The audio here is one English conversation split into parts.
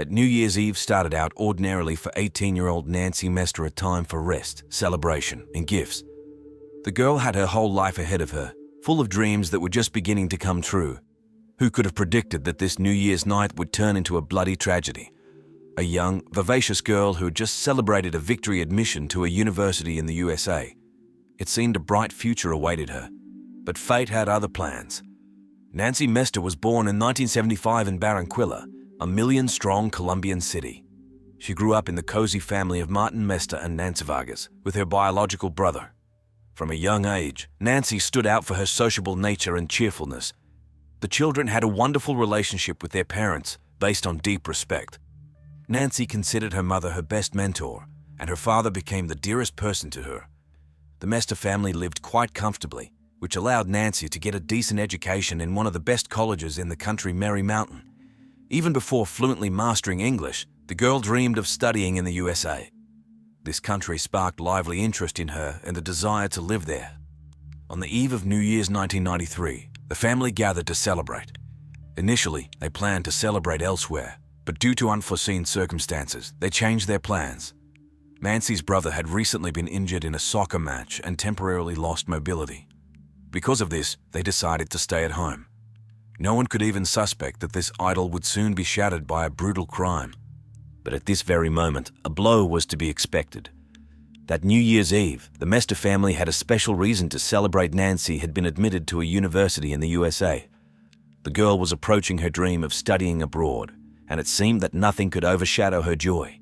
that New Year's Eve started out ordinarily for 18-year-old Nancy Mestre, a time for rest, celebration, and gifts. The girl had her whole life ahead of her, full of dreams that were just beginning to come true. Who could have predicted that this New Year's night would turn into a bloody tragedy? A young, vivacious girl who had just celebrated a victory admission to a university in the USA. It seemed a bright future awaited her, but fate had other plans. Nancy Mestre was born in 1975 in Barranquilla, a million-strong Colombian city. She grew up in the cozy family of Martin Mestre and Nancy Vargas, with her biological brother. From a young age, Nancy stood out for her sociable nature and cheerfulness. The children had a wonderful relationship with their parents, based on deep respect. Nancy considered her mother her best mentor, and her father became the dearest person to her. The Mestre family lived quite comfortably, which allowed Nancy to get a decent education in one of the best colleges in the country, Mary Mountain. Even before fluently mastering English, the girl dreamed of studying in the USA. This country sparked lively interest in her and the desire to live there. On the eve of New Year's 1993, the family gathered to celebrate. Initially, they planned to celebrate elsewhere, but due to unforeseen circumstances, they changed their plans. Nancy's brother had recently been injured in a soccer match and temporarily lost mobility. Because of this, they decided to stay at home. No one could even suspect that this idyll would soon be shattered by a brutal crime. But at this very moment, a blow was to be expected. That New Year's Eve, the Mestre family had a special reason to celebrate. Nancy had been admitted to a university in the USA. The girl was approaching her dream of studying abroad, and it seemed that nothing could overshadow her joy.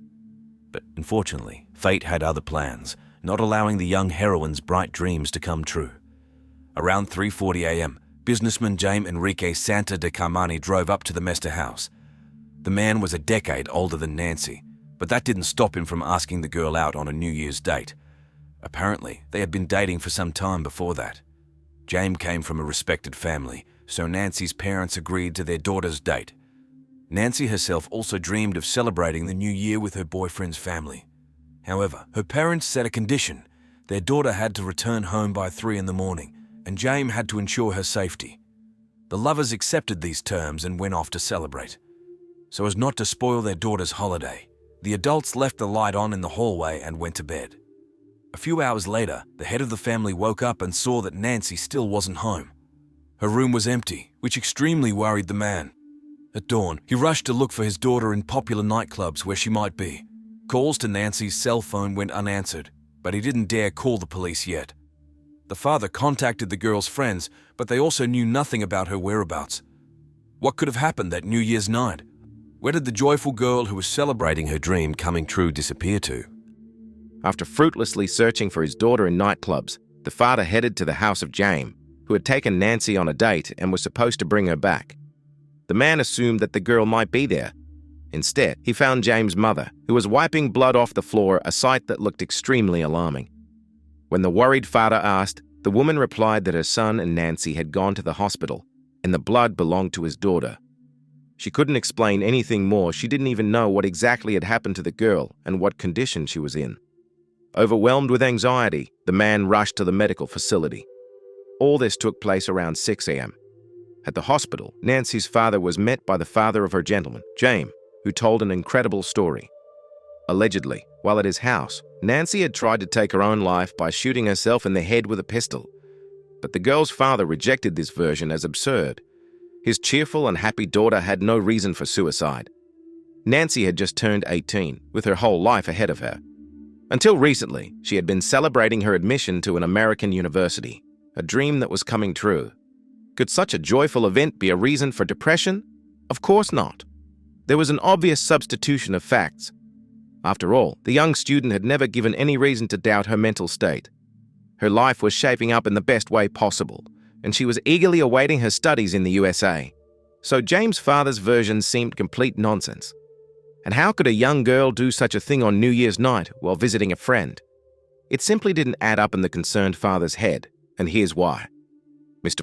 But unfortunately, fate had other plans, not allowing the young heroine's bright dreams to come true. Around 3:40 a.m., businessman Jaime Henrique Saade Cormane drove up to the Mestre house. The man was a decade older than Nancy, but that didn't stop him from asking the girl out on a New Year's date. Apparently, they had been dating for some time before that. Jaime came from a respected family, so Nancy's parents agreed to their daughter's date. Nancy herself also dreamed of celebrating the new year with her boyfriend's family. However, her parents set a condition. Their daughter had to return home by 3 in the morning, and Jaime had to ensure her safety. The lovers accepted these terms and went off to celebrate. So as not to spoil their daughter's holiday, the adults left the light on in the hallway and went to bed. A few hours later, the head of the family woke up and saw that Nancy still wasn't home. Her room was empty, which extremely worried the man. At dawn, he rushed to look for his daughter in popular nightclubs where she might be. Calls to Nancy's cell phone went unanswered, but he didn't dare call the police yet. The father contacted the girl's friends, but they also knew nothing about her whereabouts. What could have happened that New Year's night? Where did the joyful girl who was celebrating her dream coming true disappear to? After fruitlessly searching for his daughter in nightclubs, the father headed to the house of Jaime, who had taken Nancy on a date and was supposed to bring her back. The man assumed that the girl might be there. Instead, he found Jaime's mother, who was wiping blood off the floor, a sight that looked extremely alarming. When the worried father asked, the woman replied that her son and Nancy had gone to the hospital, and the blood belonged to his daughter. She couldn't explain anything more. She didn't even know what exactly had happened to the girl and what condition she was in. Overwhelmed with anxiety, the man rushed to the medical facility. All this took place around 6 a.m. At the hospital, Nancy's father was met by the father of her gentleman, Jaime, who told an incredible story. Allegedly, while at his house, Nancy had tried to take her own life by shooting herself in the head with a pistol. But the girl's father rejected this version as absurd. His cheerful and happy daughter had no reason for suicide. Nancy had just turned 18, with her whole life ahead of her. Until recently, she had been celebrating her admission to an American university, a dream that was coming true. Could such a joyful event be a reason for depression? Of course not. There was an obvious substitution of facts. After all, the young student had never given any reason to doubt her mental state. Her life was shaping up in the best way possible, and she was eagerly awaiting her studies in the USA. So Jaime's father's version seemed complete nonsense. And how could a young girl do such a thing on New Year's night while visiting a friend? It simply didn't add up in the concerned father's head, and here's why. Mr.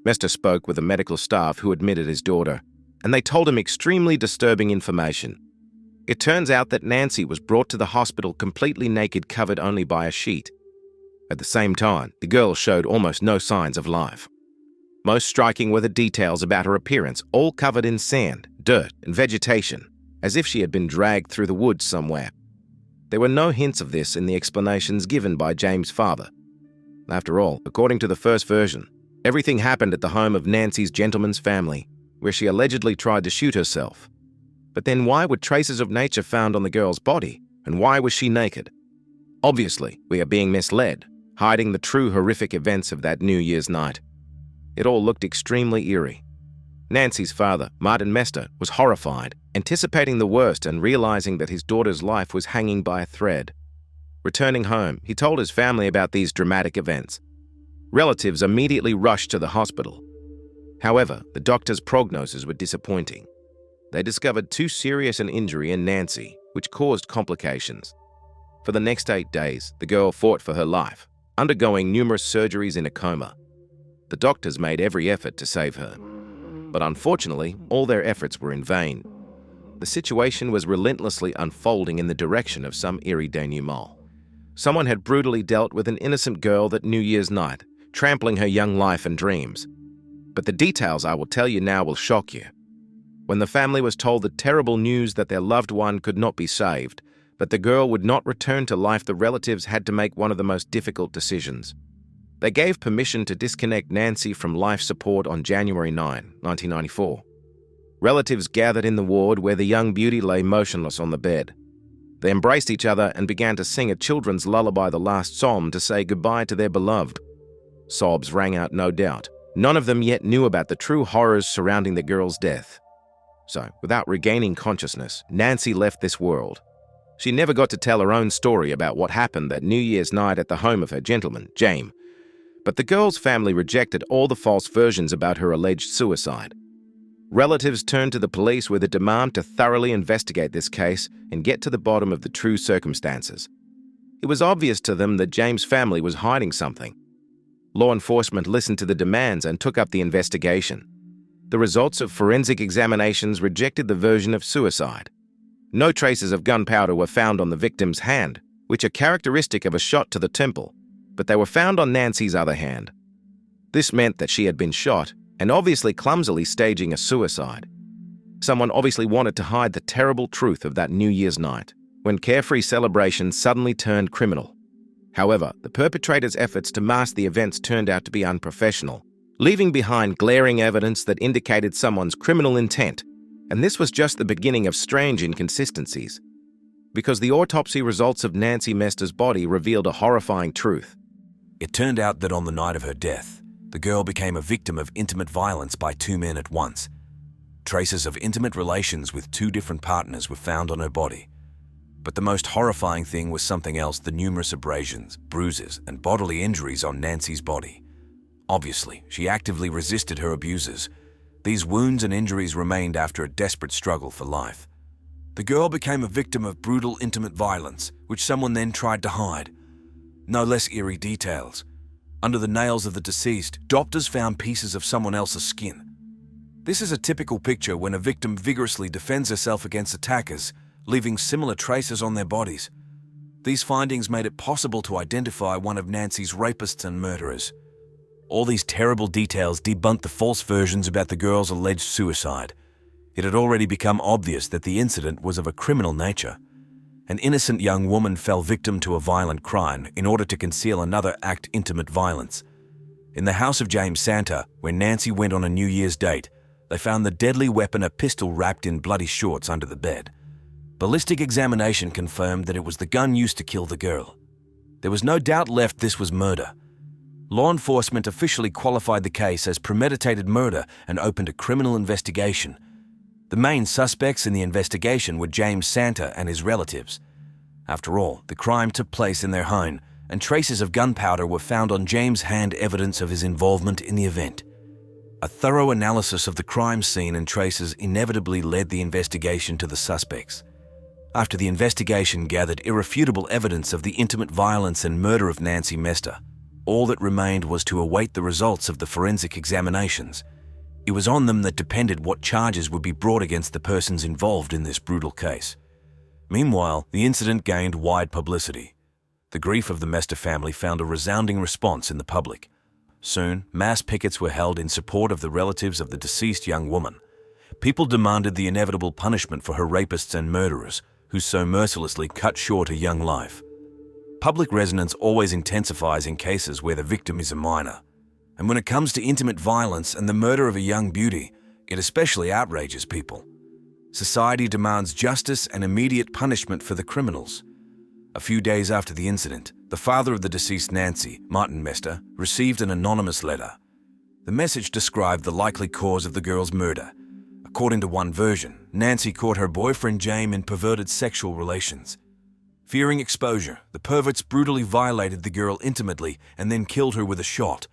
Mestre spoke with the medical staff who admitted his daughter, and they told him extremely disturbing information. It turns out that Nancy was brought to the hospital completely naked, covered only by a sheet. At the same time, the girl showed almost no signs of life. Most striking were the details about her appearance, all covered in sand, dirt, and vegetation. as if she had been dragged through the woods somewhere. There were no hints of this in the explanations given by James' father. After all, according to the first version, everything happened at the home of Nancy's gentleman's family, where she allegedly tried to shoot herself. But then why were traces of nature found on the girl's body, and why was she naked? Obviously, we are being misled, hiding the true horrific events of that New Year's night. It all looked extremely eerie. Nancy's father, Martin Mestre, was horrified, anticipating the worst and realizing that his daughter's life was hanging by a thread. Returning home, he told his family about these dramatic events. Relatives immediately rushed to the hospital. However, the doctor's prognoses were disappointing. They discovered too serious an injury in Nancy, which caused complications. For the next 8 days, the girl fought for her life, undergoing numerous surgeries in a coma. The doctors made every effort to save her. But unfortunately, all their efforts were in vain. The situation was relentlessly unfolding in the direction of some eerie denouement. Someone had brutally dealt with an innocent girl that New Year's night, trampling her young life and dreams. But the details I will tell you now will shock you. When the family was told the terrible news that their loved one could not be saved, but the girl would not return to life, the relatives had to make one of the most difficult decisions. They gave permission to disconnect Nancy from life support on January 9, 1994. Relatives gathered in the ward where the young beauty lay motionless on the bed. They embraced each other and began to sing a children's lullaby, the last psalm, to say goodbye to their beloved. Sobs rang out, no doubt. None of them yet knew about the true horrors surrounding the girl's death. So, without regaining consciousness, Nancy left this world. She never got to tell her own story about what happened that New Year's night at the home of her gentleman, Jaime. But the girl's family rejected all the false versions about her alleged suicide. Relatives turned to the police with a demand to thoroughly investigate this case and get to the bottom of the true circumstances. It was obvious to them that James' family was hiding something. Law enforcement listened to the demands and took up the investigation. The results of forensic examinations rejected the version of suicide. No traces of gunpowder were found on the victim's hand, which are characteristic of a shot to the temple, but they were found on Nancy's other hand. This meant that she had been shot and obviously clumsily staging a suicide. Someone obviously wanted to hide the terrible truth of that New Year's night, when carefree celebrations suddenly turned criminal. However, the perpetrator's efforts to mask the events turned out to be unprofessional, leaving behind glaring evidence that indicated someone's criminal intent. And this was just the beginning of strange inconsistencies, because the autopsy results of Nancy Mestre's body revealed a horrifying truth. It turned out that on the night of her death, the girl became a victim of intimate violence by 2 men at once. Traces of intimate relations with 2 different partners were found on her body. But the most horrifying thing was something else: the numerous abrasions, bruises, and bodily injuries on Nancy's body. Obviously, she actively resisted her abusers. These wounds and injuries remained after a desperate struggle for life. The girl became a victim of brutal intimate violence, which someone then tried to hide. No less eerie details. Under the nails of the deceased, doctors found pieces of someone else's skin. This is a typical picture when a victim vigorously defends herself against attackers, leaving similar traces on their bodies. These findings made it possible to identify one of Nancy's rapists and murderers. All these terrible details debunked the false versions about the girl's alleged suicide. It had already become obvious that the incident was of a criminal nature. An innocent young woman fell victim to a violent crime in order to conceal another act of intimate violence. In the house of James Santa, where Nancy went on a New Year's date, they found the deadly weapon, a pistol wrapped in bloody shorts, under the bed. Ballistic examination confirmed that it was the gun used to kill the girl. There was no doubt left this was murder. Law enforcement officially qualified the case as premeditated murder and opened a criminal investigation. The main suspects in the investigation were James Santa and his relatives. After all, the crime took place in their home, and traces of gunpowder were found on James' hand, evidence of his involvement in the event. A thorough analysis of the crime scene and traces inevitably led the investigation to the suspects. After the investigation gathered irrefutable evidence of the intimate violence and murder of Nancy Mestre, all that remained was to await the results of the forensic examinations. It was on them that depended what charges would be brought against the persons involved in this brutal case. Meanwhile, the incident gained wide publicity. The grief of the Mestre family found a resounding response in the public. Soon, mass pickets were held in support of the relatives of the deceased young woman. people demanded the inevitable punishment for her rapists and murderers, who so mercilessly cut short a young life. Public resonance always intensifies in cases where the victim is a minor. And when it comes to intimate violence and the murder of a young beauty, it especially outrages people. Society demands justice and immediate punishment for the criminals. A few days after the incident, the father of the deceased Nancy, Martin Mestre, received an anonymous letter. The message described the likely cause of the girl's murder. According to one version, Nancy caught her boyfriend Jaime in perverted sexual relations. Fearing exposure, the perverts brutally violated the girl intimately and then killed her with a shot.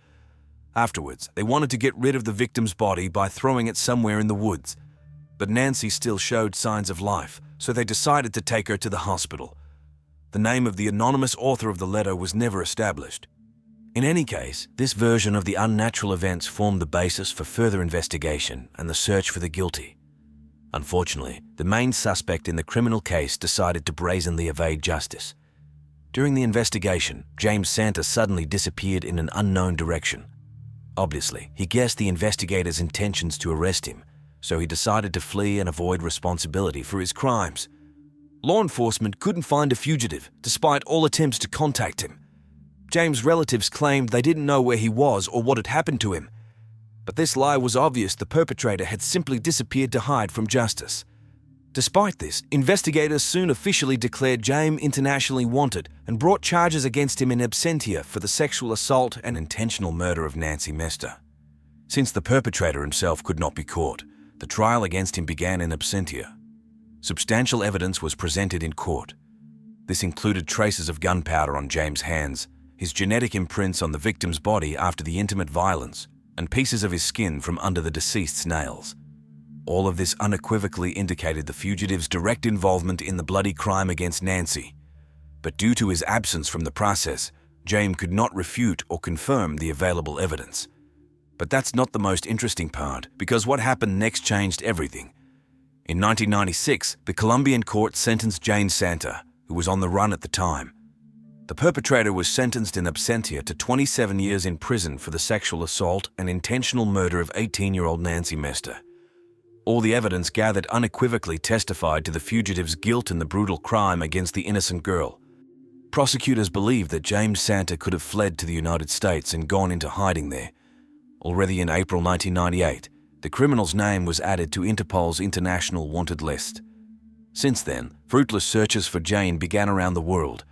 Afterwards, they wanted to get rid of the victim's body by throwing it somewhere in the woods. But Nancy still showed signs of life, so they decided to take her to the hospital. The name of the anonymous author of the letter was never established. In any case, this version of the unnatural events formed the basis for further investigation and the search for the guilty. Unfortunately, the main suspect in the criminal case decided to brazenly evade justice. During the investigation, James Santa suddenly disappeared in an unknown direction. Obviously, he guessed the investigators' intentions to arrest him, so he decided to flee and avoid responsibility for his crimes. Law enforcement couldn't find a fugitive, despite all attempts to contact him. James' relatives claimed they didn't know where he was or what had happened to him. But this lie was obvious. The perpetrator had simply disappeared to hide from justice. Despite this, investigators soon officially declared James internationally wanted and brought charges against him in absentia for the sexual assault and intentional murder of Nancy Mestre. Since the perpetrator himself could not be caught, the trial against him began in absentia. Substantial evidence was presented in court. This included traces of gunpowder on James' hands, his genetic imprints on the victim's body after the intimate violence, and pieces of his skin from under the deceased's nails. All of this unequivocally indicated the fugitive's direct involvement in the bloody crime against Nancy. But due to his absence from the process, James could not refute or confirm the available evidence. But that's not the most interesting part, because what happened next changed everything. In 1996, the Colombian court sentenced Jaime Santa, who was on the run at the time. The perpetrator was sentenced in absentia to 27 years in prison for the sexual assault and intentional murder of 18-year-old Nancy Mestre. All the evidence gathered unequivocally testified to the fugitive's guilt in the brutal crime against the innocent girl. Prosecutors believed that Jaime Santa could have fled to the United States and gone into hiding there. Already in April 1998, the criminal's name was added to Interpol's international wanted list. Since then, fruitless searches for Jaime began around the world.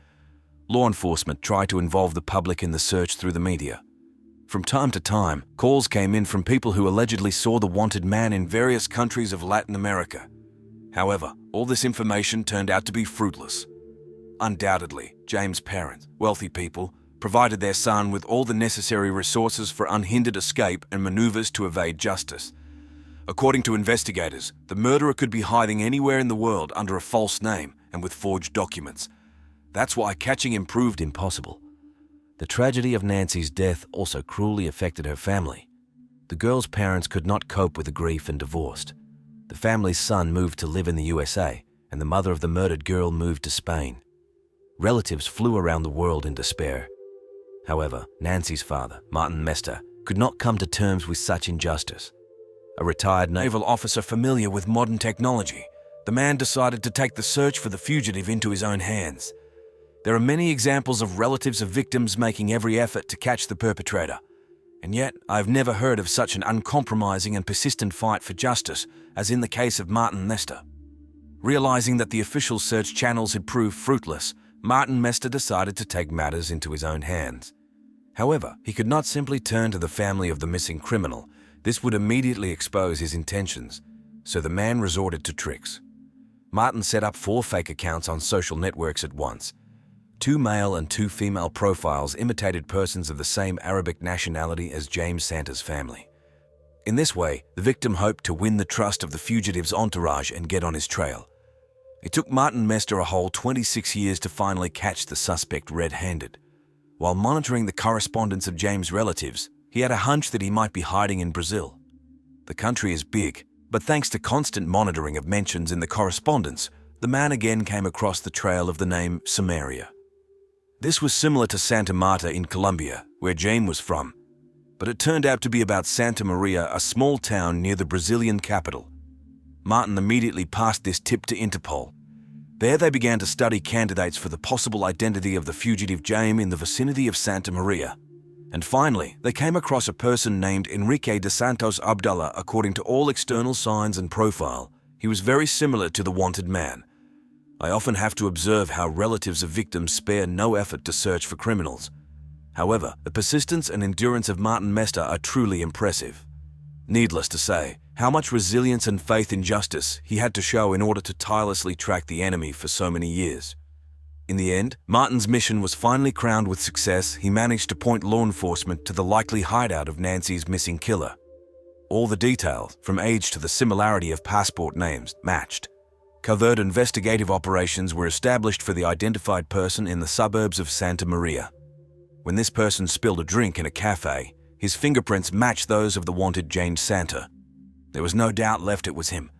Law enforcement tried to involve the public in the search through the media. From time to time, calls came in from people who allegedly saw the wanted man in various countries of Latin America. However, all this information turned out to be fruitless. Undoubtedly, James' parents, wealthy people, provided their son with all the necessary resources for unhindered escape and maneuvers to evade justice. According to investigators, the murderer could be hiding anywhere in the world under a false name and with forged documents. That's why catching him proved impossible. The tragedy of Nancy's death also cruelly affected her family. The girl's parents could not cope with the grief and divorced. The family's son moved to live in the USA, and the mother of the murdered girl moved to Spain. Relatives flew around the world in despair. However, Nancy's father, Martin Mestre, could not come to terms with such injustice. A retired naval officer familiar with modern technology, the man decided to take the search for the fugitive into his own hands. There are many examples of relatives of victims making every effort to catch the perpetrator. And yet, I've never heard of such an uncompromising and persistent fight for justice as in the case of Martin Mestre. Realizing that the official search channels had proved fruitless, Martin Mestre decided to take matters into his own hands. However, he could not simply turn to the family of the missing criminal. This would immediately expose his intentions, so the man resorted to tricks. Martin set up 4 fake accounts on social networks at once. 2 male and 2 female profiles imitated persons of the same Arabic nationality as James Santa's family. In this way, the victim hoped to win the trust of the fugitive's entourage and get on his trail. It took Martin Mestre a whole 26 years to finally catch the suspect red-handed. While monitoring the correspondence of James' relatives, he had a hunch that he might be hiding in Brazil. The country is big, but thanks to constant monitoring of mentions in the correspondence, the man again came across the trail of the name Samaria. This was similar to Santa Marta in Colombia, where James was from, but it turned out to be about Santa Maria, a small town near the Brazilian capital. Martin immediately passed this tip to Interpol. There they began to study candidates for the possible identity of the fugitive Jaime in the vicinity of Santa Maria. And finally, they came across a person named Enrique de Santos Abdullah. According to all external signs and profile, he was very similar to the wanted man. I often have to observe how relatives of victims spare no effort to search for criminals. However, the persistence and endurance of Martin Mestre are truly impressive. Needless to say, how much resilience and faith in justice he had to show in order to tirelessly track the enemy for so many years. In the end, Martin's mission was finally crowned with success. He managed to point law enforcement to the likely hideout of Nancy's missing killer. All the details, from age to the similarity of passport names, matched. Covert investigative operations were established for the identified person in the suburbs of Santa Maria. When this person spilled a drink in a cafe, his fingerprints matched those of the wanted Jaime Santa. There was no doubt left it was him.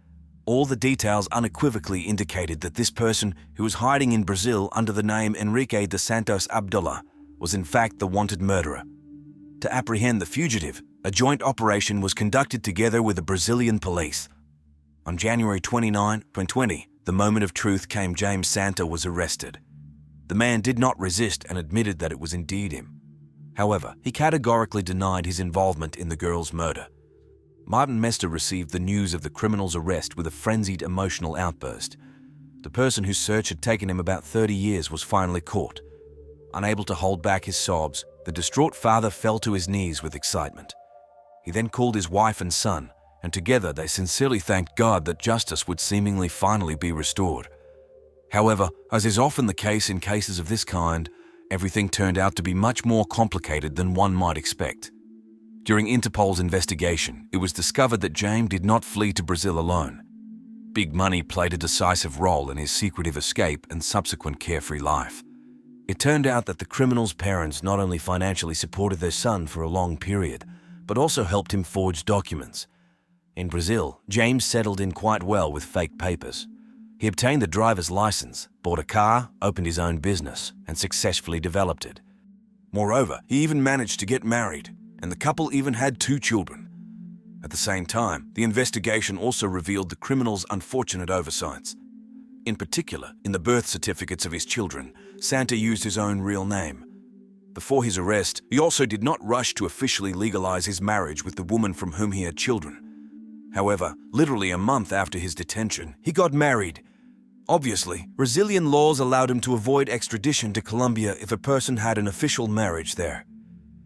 All the details unequivocally indicated that this person, who was hiding in Brazil under the name Enrique de Santos Abdullah, was in fact the wanted murderer. To apprehend the fugitive, a joint operation was conducted together with the Brazilian police. On January 29, 2020, the moment of truth came. Jaime Santa was arrested. The man did not resist and admitted that it was indeed him. However, he categorically denied his involvement in the girl's murder. Martin Mestre received the news of the criminal's arrest with a frenzied emotional outburst. The person whose search had taken him about 30 years was finally caught. Unable to hold back his sobs, the distraught father fell to his knees with excitement. He then called his wife and son, and together they sincerely thanked God that justice would seemingly finally be restored. However, as is often the case in cases of this kind, everything turned out to be much more complicated than one might expect. During Interpol's investigation, it was discovered that Jaime did not flee to Brazil alone. Big money played a decisive role in his secretive escape and subsequent carefree life. It turned out that the criminal's parents not only financially supported their son for a long period, but also helped him forge documents. In Brazil, Jaime settled in quite well with fake papers. He obtained the driver's license, bought a car, opened his own business, and successfully developed it. Moreover, he even managed to get married, and the couple even had 2 children. At the same time, the investigation also revealed the criminal's unfortunate oversights. In particular, in the birth certificates of his children, Santa used his own real name. Before his arrest, he also did not rush to officially legalize his marriage with the woman from whom he had children. However, literally a month after his detention, he got married. Obviously, Brazilian laws allowed him to avoid extradition to Colombia if a person had an official marriage there.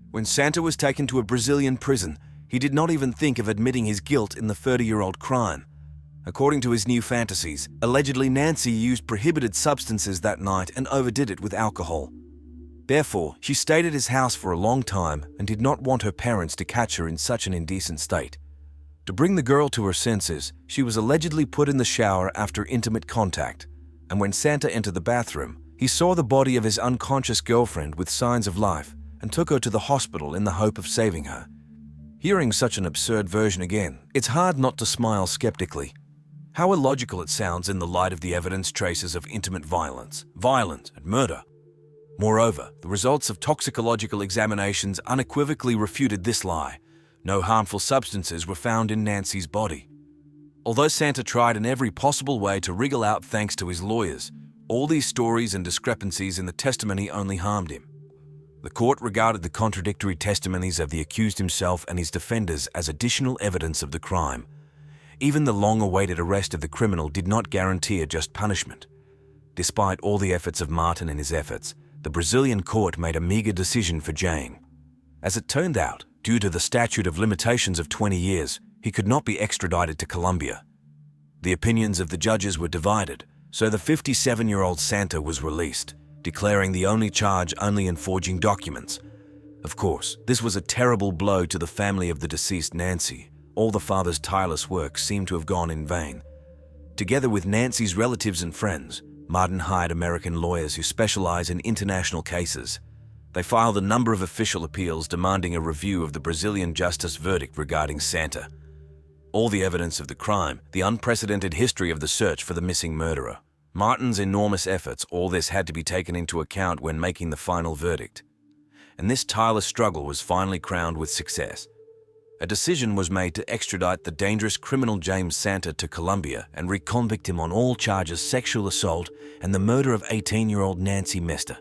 When Santa was taken to a Brazilian prison, he did not even think of admitting his guilt in the 30-year-old crime. According to his new fantasies, allegedly Nancy used prohibited substances that night and overdid it with alcohol. Therefore, she stayed at his house for a long time and did not want her parents to catch her in such an indecent state. To bring the girl to her senses, she was allegedly put in the shower after intimate contact, and when Santa entered the bathroom, he saw the body of his unconscious girlfriend with signs of life and took her to the hospital in the hope of saving her. Hearing such an absurd version again, it's hard not to smile skeptically. How illogical it sounds in the light of the evidence traces of intimate violence, and murder. Moreover, the results of toxicological examinations unequivocally refuted this lie. No harmful substances were found in Nancy's body. Although Santa tried in every possible way to wriggle out thanks to his lawyers, all these stories and discrepancies in the testimony only harmed him. The court regarded the contradictory testimonies of the accused himself and his defenders as additional evidence of the crime. Even the long-awaited arrest of the criminal did not guarantee a just punishment. Despite all the efforts of Martin and his efforts, the Brazilian court made a meager decision for Jaime. As it turned out, due to the statute of limitations of 20 years, he could not be extradited to Colombia. The opinions of the judges were divided, so the 57-year-old Santa was released, declaring the only charge only in forging documents. Of course, this was a terrible blow to the family of the deceased Nancy. All the father's tireless work seemed to have gone in vain. Together with Nancy's relatives and friends, Martin hired American lawyers who specialize in international cases. They filed a number of official appeals demanding a review of the Brazilian justice verdict regarding Santa. All the evidence of the crime, the unprecedented history of the search for the missing murderer, Martin's enormous efforts, all this had to be taken into account when making the final verdict. And this tireless struggle was finally crowned with success. a decision was made to extradite the dangerous criminal James Santa to Colombia and reconvict him on all charges sexual assault and the murder of 18-year-old Nancy Mestre.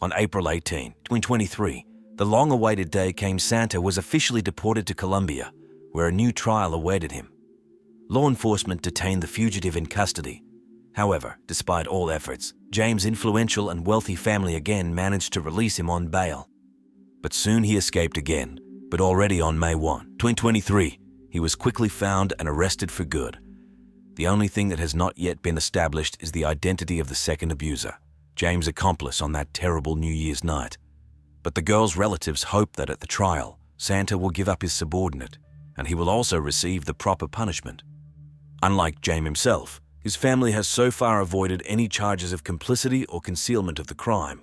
On April 18, 2023, the long-awaited day came. Santa was officially deported to Colombia, where a new trial awaited him. Law enforcement detained the fugitive in custody. However, despite all efforts, James' influential and wealthy family again managed to release him on bail. But soon he escaped again, but already on May 1, 2023, he was quickly found and arrested for good. The only thing that has not yet been established is the identity of the second abuser, James' accomplice on that terrible New Year's night. But the girl's relatives hope that at the trial, Santa will give up his subordinate, and he will also receive the proper punishment. Unlike James himself, his family has so far avoided any charges of complicity or concealment of the crime,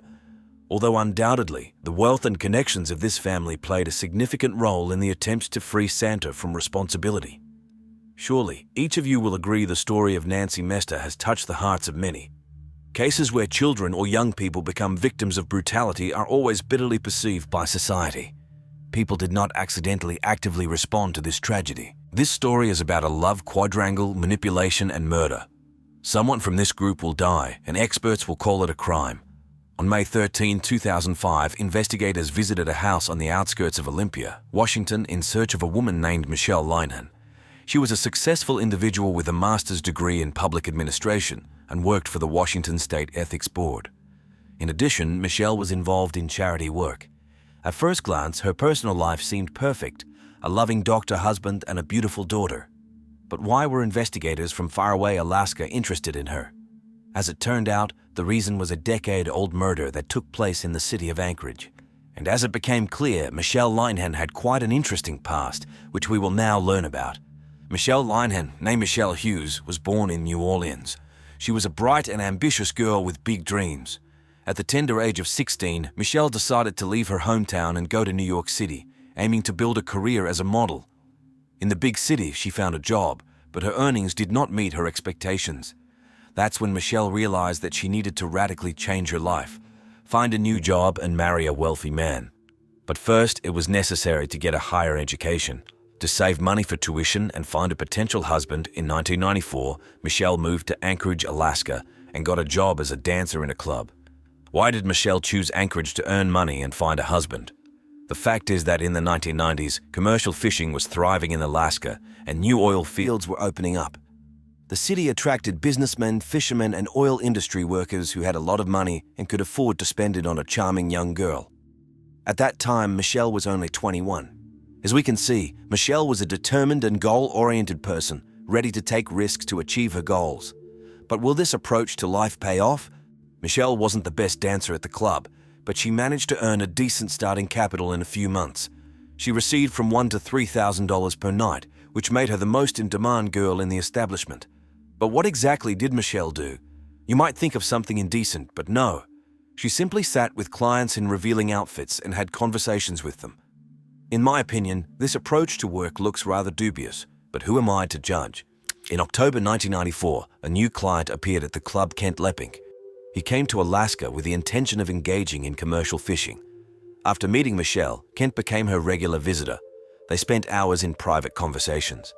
although undoubtedly the wealth and connections of this family played a significant role in the attempts to free Santa from responsibility. Surely, each of you will agree the story of Nancy Mestre has touched the hearts of many. Cases where children or young people become victims of brutality are always bitterly perceived by society. People did not accidentally actively respond to this tragedy. This story is about a love quadrangle, manipulation, and murder. Someone from this group will die, and experts will call it a crime. On May 13, 2005, investigators visited a house on the outskirts of Olympia, Washington, in search of a woman named Michelle Linehan. She was a successful individual with a master's degree in public administration and worked for the Washington State Ethics Board. In addition, Michelle was involved in charity work. At first glance, her personal life seemed perfect, a loving doctor husband and a beautiful daughter. But why were investigators from faraway Alaska interested in her? As it turned out, the reason was a decade-old murder that took place in the city of Anchorage. And as it became clear, Michelle Linehan had quite an interesting past, which we will now learn about. Michelle Linehan, named Michelle Hughes, was born in New Orleans. She was a bright and ambitious girl with big dreams. At the tender age of 16, Michelle decided to leave her hometown and go to New York City, aiming to build a career as a model. In the big city, she found a job, but her earnings did not meet her expectations. That's when Michelle realized that she needed to radically change her life, find a new job and marry a wealthy man. But first, it was necessary to get a higher education. To save money for tuition and find a potential husband, in 1994, Michelle moved to Anchorage, Alaska, and got a job as a dancer in a club. Why did Michelle choose Anchorage to earn money and find a husband? The fact is that in the 1990s, commercial fishing was thriving in Alaska and new oil fields were opening up. The city attracted businessmen, fishermen, and oil industry workers who had a lot of money and could afford to spend it on a charming young girl. At that time, Michelle was only 21. As we can see, Michelle was a determined and goal-oriented person, ready to take risks to achieve her goals. But will this approach to life pay off? Michelle wasn't the best dancer at the club, but she managed to earn a decent starting capital in a few months. She received from $1,000 to $3,000 per night, which made her the most in-demand girl in the establishment. But what exactly did Michelle do? You might think of something indecent, but no. She simply sat with clients in revealing outfits and had conversations with them. In my opinion, this approach to work looks rather dubious, but who am I to judge? In October 1994, a new client appeared at the club Kent Leppink. He came to Alaska with the intention of engaging in commercial fishing. After meeting Michelle, Kent became her regular visitor. They spent hours in private conversations.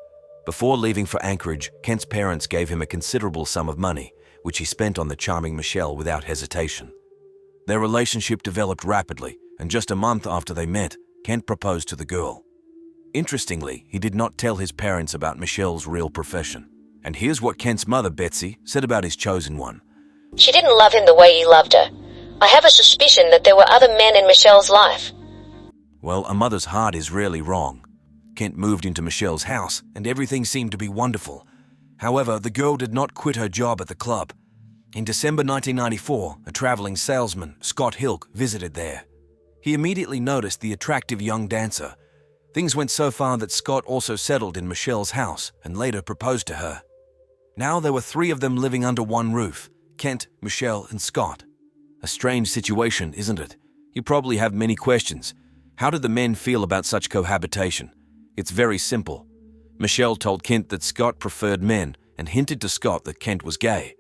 Before leaving for Anchorage, Kent's parents gave him a considerable sum of money, which he spent on the charming Michelle without hesitation. Their relationship developed rapidly, and just a month after they met, Kent proposed to the girl. Interestingly, he did not tell his parents about Michelle's real profession. And here's what Kent's mother, Betsy, said about his chosen one. She didn't love him the way he loved her. I have a suspicion that there were other men in Michelle's life. Well, a mother's heart is rarely wrong. Kent moved into Michelle's house, and everything seemed to be wonderful. However, the girl did not quit her job at the club. In December 1994, a traveling salesman, Scott Hilk, visited there. He immediately noticed the attractive young dancer. Things went so far that Scott also settled in Michelle's house and later proposed to her. Now there were 3 of them living under one roof, Kent, Michelle, and Scott. A strange situation, isn't it? You probably have many questions. How did the men feel about such cohabitation? It's very simple. Michelle told Kent that Scott preferred men and hinted to Scott that Kent was gay.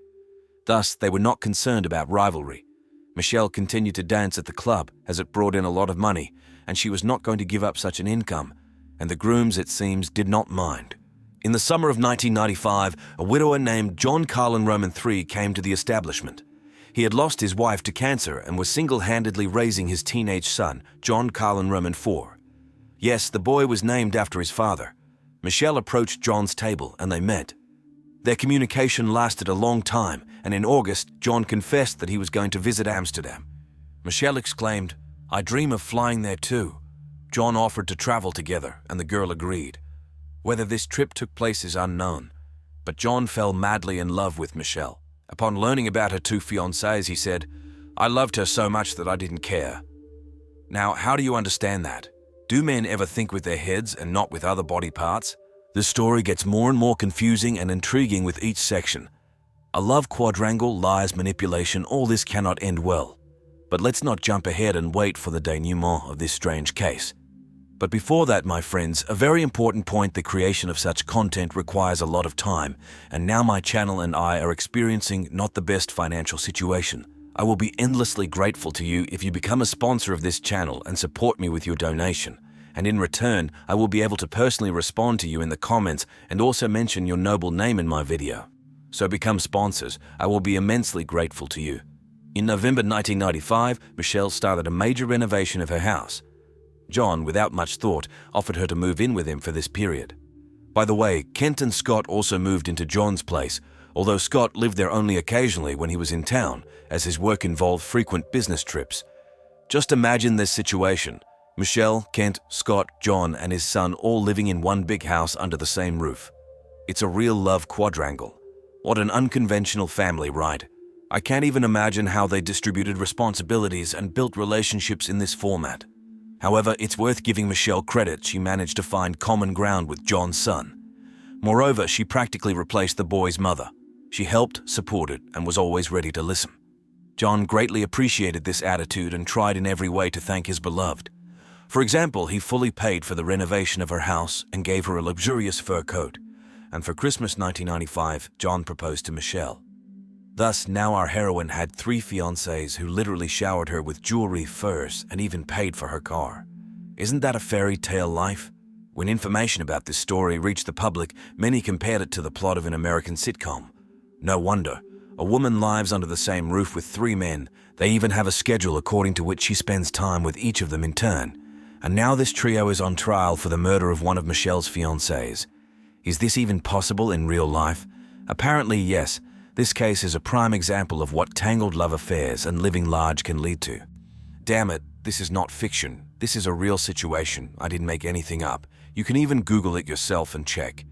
Thus, they were not concerned about rivalry. Michelle continued to dance at the club as it brought in a lot of money, and she was not going to give up such an income. and the grooms, it seems, did not mind. In the summer of 1995, a widower named John Carlin Roman III came to the establishment. He had lost his wife to cancer and was single-handedly raising his teenage son, John Carlin Roman IV. Yes, the boy was named after his father. Michelle approached John's table and they met. Their communication lasted a long time, and in August, John confessed that he was going to visit Amsterdam. Michelle exclaimed, "I dream of flying there too." John offered to travel together, and the girl agreed. Whether this trip took place is unknown, but John fell madly in love with Michelle. Upon learning about her two fiancés, he said, "I loved her so much that I didn't care." Now, how do you understand that? Do men ever think with their heads and not with other body parts? The story gets more and more confusing and intriguing with each section. A love quadrangle, lies, manipulation, all this cannot end well. But let's not jump ahead and wait for the denouement of this strange case. But before that, my friends, a very important point: the creation of such content requires a lot of time, and now my channel and I are experiencing not the best financial situation. I will be endlessly grateful to you if you become a sponsor of this channel and support me with your donation. And in return, I will be able to personally respond to you in the comments and also mention your noble name in my video. So become sponsors. I will be immensely grateful to you. In November 1995, Michelle started a major renovation of her house. John, without much thought, offered her to move in with him for this period. By the way, Kent and Scott also moved into John's place, although Scott lived there only occasionally when he was in town, as his work involved frequent business trips. Just imagine this situation: Michelle, Kent, Scott, John, and his son all living in one big house under the same roof. It's a real love quadrangle. What an unconventional family, right? I can't even imagine how they distributed responsibilities and built relationships in this format. However, it's worth giving Michelle credit. She managed to find common ground with John's son. Moreover, she practically replaced the boy's mother. She helped, supported, and was always ready to listen. John greatly appreciated this attitude and tried in every way to thank his beloved. For example, he fully paid for the renovation of her house and gave her a luxurious fur coat. And for Christmas 1995, John proposed to Michelle. Thus, now our heroine had 3 fiancés who literally showered her with jewelry, furs, and even paid for her car. Isn't that a fairy tale life? When information about this story reached the public, many compared it to the plot of an American sitcom. No wonder. A woman lives under the same roof with 3 men. They even have a schedule according to which she spends time with each of them in turn. And now this trio is on trial for the murder of one of Michelle's fiancés. Is this even possible in real life? Apparently, yes. This case is a prime example of what tangled love affairs and living large can lead to. Damn it, this is not fiction. This is a real situation. I didn't make anything up. You can even Google it yourself and check.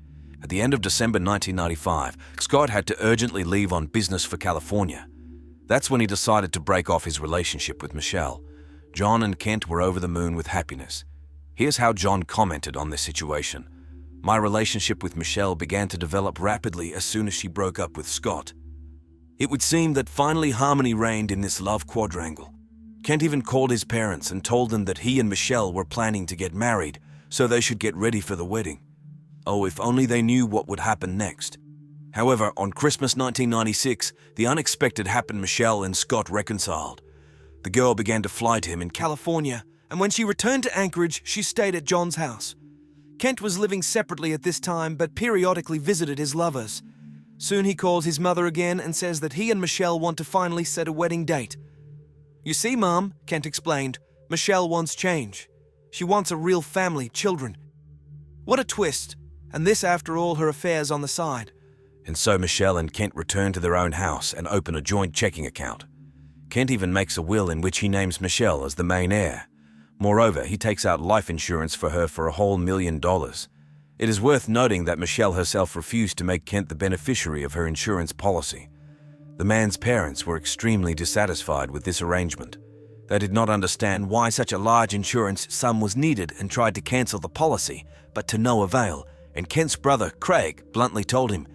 At the end of December 1995, Scott had to urgently leave on business for California. That's when he decided to break off his relationship with Michelle. John and Kent were over the moon with happiness. Here's how John commented on this situation. "My relationship with Michelle began to develop rapidly as soon as she broke up with Scott. It would seem that finally harmony reigned in this love quadrangle. Kent even called his parents and told them that he and Michelle were planning to get married, so they should get ready for the wedding. Oh, if only they knew what would happen next. However, on Christmas 1996, the unexpected happened. Michelle and Scott reconciled. The girl began to fly to him in California, and when she returned to Anchorage, she stayed at John's house. Kent was living separately at this time, but periodically visited his lovers. Soon he calls his mother again and says that he and Michelle want to finally set a wedding date. "You see, Mom," Kent explained, "Michelle wants change. She wants a real family, children." What a twist, and this after all her affairs on the side. And so Michelle and Kent return to their own house and open a joint checking account. Kent even makes a will in which he names Michelle as the main heir. Moreover, he takes out life insurance for her for a whole $1 million. It is worth noting that Michelle herself refused to make Kent the beneficiary of her insurance policy. The man's parents were extremely dissatisfied with this arrangement. They did not understand why such a large insurance sum was needed and tried to cancel the policy, but to no avail, and Kent's brother, Craig, bluntly told him,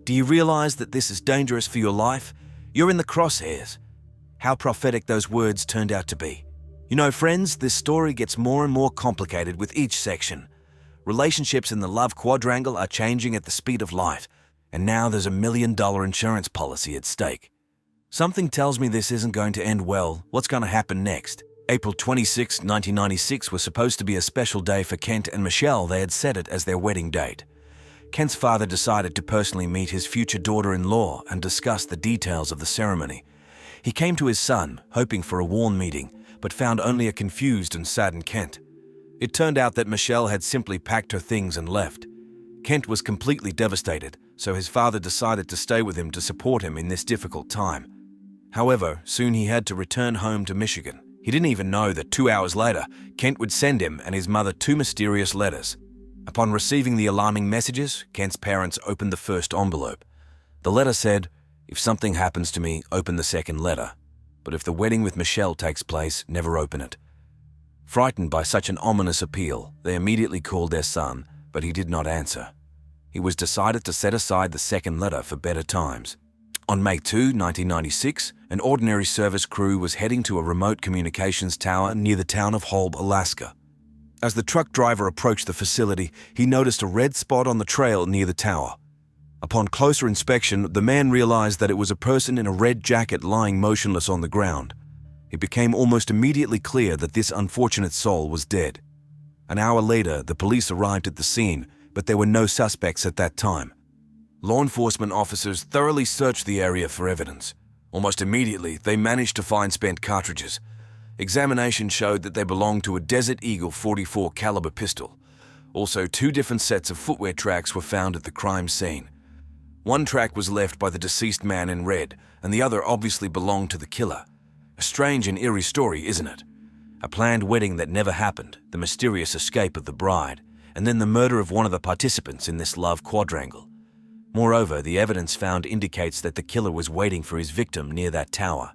"Do you realize that this is dangerous for your life? You're in the crosshairs." How prophetic those words turned out to be. You know, friends, this story gets more and more complicated with each section. Relationships in the love quadrangle are changing at the speed of light, and now there's $1 million insurance policy at stake. Something tells me this isn't going to end well. What's going to happen next? April 26, 1996 was supposed to be a special day for Kent and Michelle. They had set it as their wedding date. Kent's father decided to personally meet his future daughter-in-law and discuss the details of the ceremony. He came to his son, hoping for a warm meeting, but found only a confused and saddened Kent. It turned out that Michelle had simply packed her things and left. Kent was completely devastated, so his father decided to stay with him to support him in this difficult time. However, soon he had to return home to Michigan. He didn't even know that 2 hours later, Kent would send him and his mother 2 mysterious letters. Upon receiving the alarming messages, Kent's parents opened the first envelope. The letter said, "If something happens to me, open the second letter. But if the wedding with Michelle takes place, never open it." Frightened by such an ominous appeal, they immediately called their son, but he did not answer. It was decided to set aside the second letter for better times. On May 2, 1996, an ordinary service crew was heading to a remote communications tower near the town of Holb, Alaska. As the truck driver approached the facility, he noticed a red spot on the trail near the tower. Upon closer inspection, the man realized that it was a person in a red jacket lying motionless on the ground. It became almost immediately clear that this unfortunate soul was dead. An hour later, the police arrived at the scene, but there were no suspects at that time. Law enforcement officers thoroughly searched the area for evidence. Almost immediately, they managed to find spent cartridges. Examination showed that they belonged to a Desert Eagle .44 caliber pistol. Also, 2 different sets of footwear tracks were found at the crime scene. One track was left by the deceased man in red, and the other obviously belonged to the killer. A strange and eerie story, isn't it? A planned wedding that never happened, the mysterious escape of the bride, and then the murder of one of the participants in this love quadrangle. Moreover, the evidence found indicates that the killer was waiting for his victim near that tower.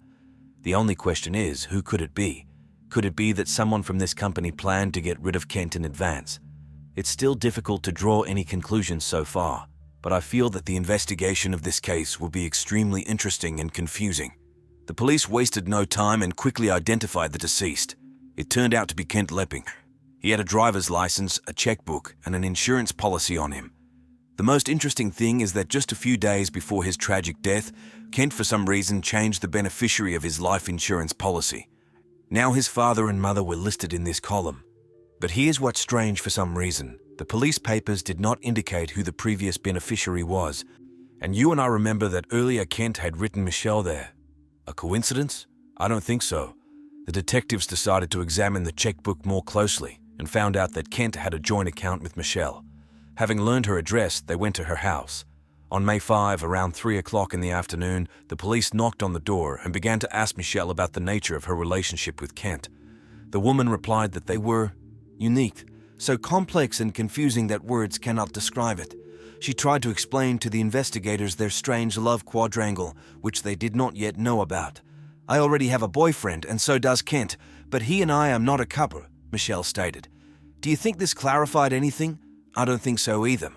The only question is, who could it be? Could it be that someone from this company planned to get rid of Kent in advance? It's still difficult to draw any conclusions so far, but I feel that the investigation of this case will be extremely interesting and confusing. The police wasted no time and quickly identified the deceased. It turned out to be Kent Lepping. He had a driver's license, a checkbook, and an insurance policy on him. The most interesting thing is that just a few days before his tragic death, Kent for some reason changed the beneficiary of his life insurance policy. Now his father and mother were listed in this column. But here's what's strange for some reason. The police papers did not indicate who the previous beneficiary was. And you and I remember that earlier Kent had written Michelle there. A coincidence? I don't think so. The detectives decided to examine the checkbook more closely and found out that Kent had a joint account with Michelle. Having learned her address, they went to her house. On May 5, around 3 o'clock in the afternoon, the police knocked on the door and began to ask Michelle about the nature of her relationship with Kent. The woman replied that they were unique, so complex and confusing that words cannot describe it. She tried to explain to the investigators their strange love quadrangle, which they did not yet know about. "I already have a boyfriend, and so does Kent, but he and I am not a couple," Michelle stated. "Do you think this clarified anything? I don't think so either."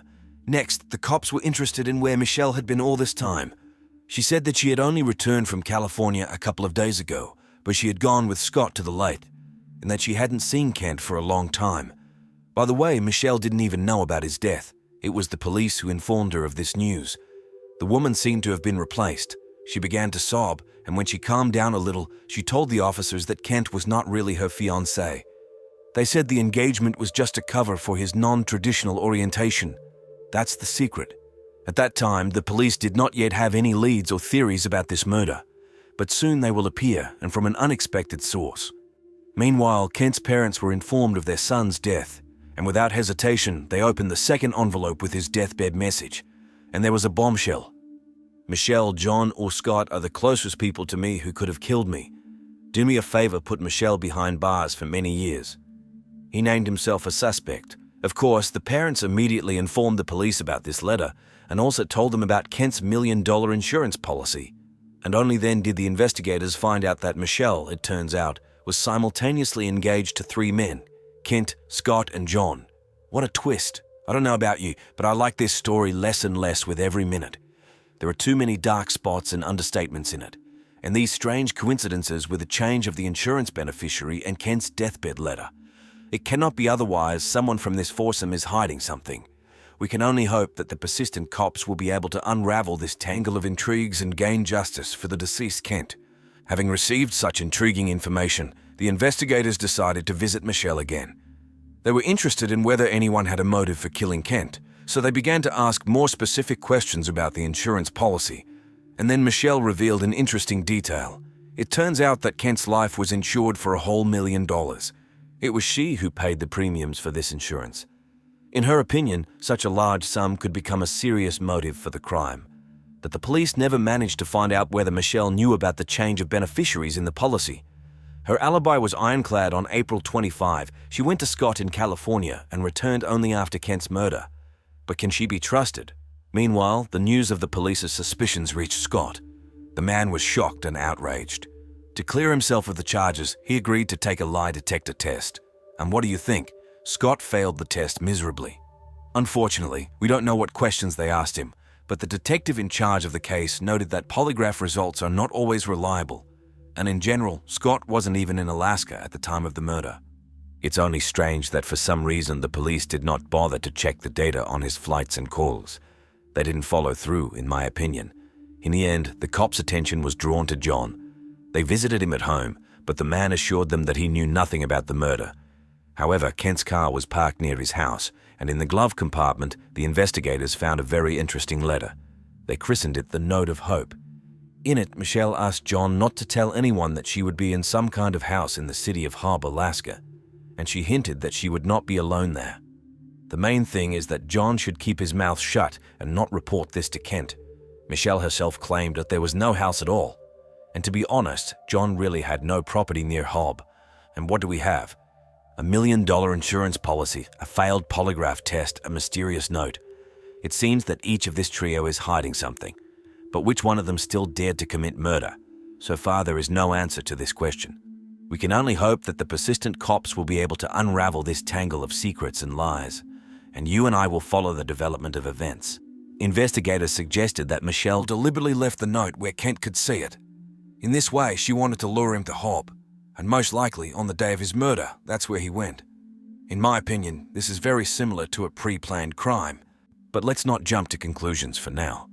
Next, the cops were interested in where Michelle had been all this time. She said that she had only returned from California a couple of days ago, but she had gone with Scott to the lake, and that she hadn't seen Kent for a long time. By the way, Michelle didn't even know about his death. It was the police who informed her of this news. The woman seemed to have been replaced. She began to sob, and when she calmed down a little, she told the officers that Kent was not really her fiancé. They said the engagement was just a cover for his non-traditional orientation. That's the secret. At that time, the police did not yet have any leads or theories about this murder, but soon they will appear, and from an unexpected source. Meanwhile, Kent's parents were informed of their son's death, and without hesitation, they opened the second envelope with his deathbed message, and there was a bombshell. "Michelle, John, or Scott are the closest people to me who could have killed me. Do me a favor, put Michelle behind bars for many years." He named himself a suspect. Of course, the parents immediately informed the police about this letter and also told them about Kent's $1 million insurance policy. And only then did the investigators find out that Michelle, it turns out, was simultaneously engaged to 3 men, Kent, Scott, and John. What a twist. I don't know about you, but I like this story less and less with every minute. There are too many dark spots and understatements in it. And these strange coincidences with the change of the insurance beneficiary and Kent's deathbed letter. It cannot be otherwise. Someone from this foursome is hiding something. We can only hope that the persistent cops will be able to unravel this tangle of intrigues and gain justice for the deceased Kent. Having received such intriguing information, the investigators decided to visit Michelle again. They were interested in whether anyone had a motive for killing Kent, so they began to ask more specific questions about the insurance policy. And then Michelle revealed an interesting detail. It turns out that Kent's life was insured for a whole $1 million. It was she who paid the premiums for this insurance. In her opinion, such a large sum could become a serious motive for the crime. But the police never managed to find out whether Michelle knew about the change of beneficiaries in the policy. Her alibi was ironclad. On April 25. She went to Scott in California and returned only after Kent's murder. But can she be trusted? Meanwhile, the news of the police's suspicions reached Scott. The man was shocked and outraged. To clear himself of the charges, he agreed to take a lie detector test. And what do you think? Scott failed the test miserably. Unfortunately, we don't know what questions they asked him, but the detective in charge of the case noted that polygraph results are not always reliable. And in general, Scott wasn't even in Alaska at the time of the murder. It's only strange that for some reason the police did not bother to check the data on his flights and calls. They didn't follow through, in my opinion. In the end, the cops' attention was drawn to John. They visited him at home, but the man assured them that he knew nothing about the murder. However, Kent's car was parked near his house, and in the glove compartment, the investigators found a very interesting letter. They christened it the Note of Hope. In it, Michelle asked John not to tell anyone that she would be in some kind of house in the city of Hobb, Alaska, and she hinted that she would not be alone there. The main thing is that John should keep his mouth shut and not report this to Kent. Michelle herself claimed that there was no house at all. And to be honest, John really had no property near Hobb. And what do we have? $1 million insurance policy, a failed polygraph test, a mysterious note. It seems that each of this trio is hiding something. But which one of them still dared to commit murder? So far, there is no answer to this question. We can only hope that the persistent cops will be able to unravel this tangle of secrets and lies. And you and I will follow the development of events. Investigators suggested that Michelle deliberately left the note where Kent could see it. In this way, she wanted to lure him to Hobb, and most likely, on the day of his murder, that's where he went. In my opinion, this is very similar to a pre-planned crime, but let's not jump to conclusions for now.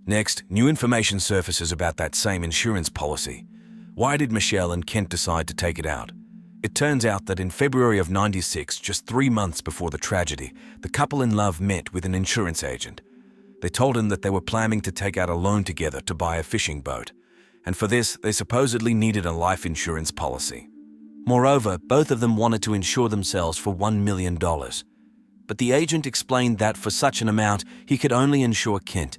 Next, new information surfaces about that same insurance policy. Why did Michelle and Kent decide to take it out? It turns out that in February of '96, just 3 months before the tragedy, the couple in love met with an insurance agent. They told him that they were planning to take out a loan together to buy a fishing boat, and for this, they supposedly needed a life insurance policy. Moreover, both of them wanted to insure themselves for $1 million. But the agent explained that for such an amount, he could only insure Kent.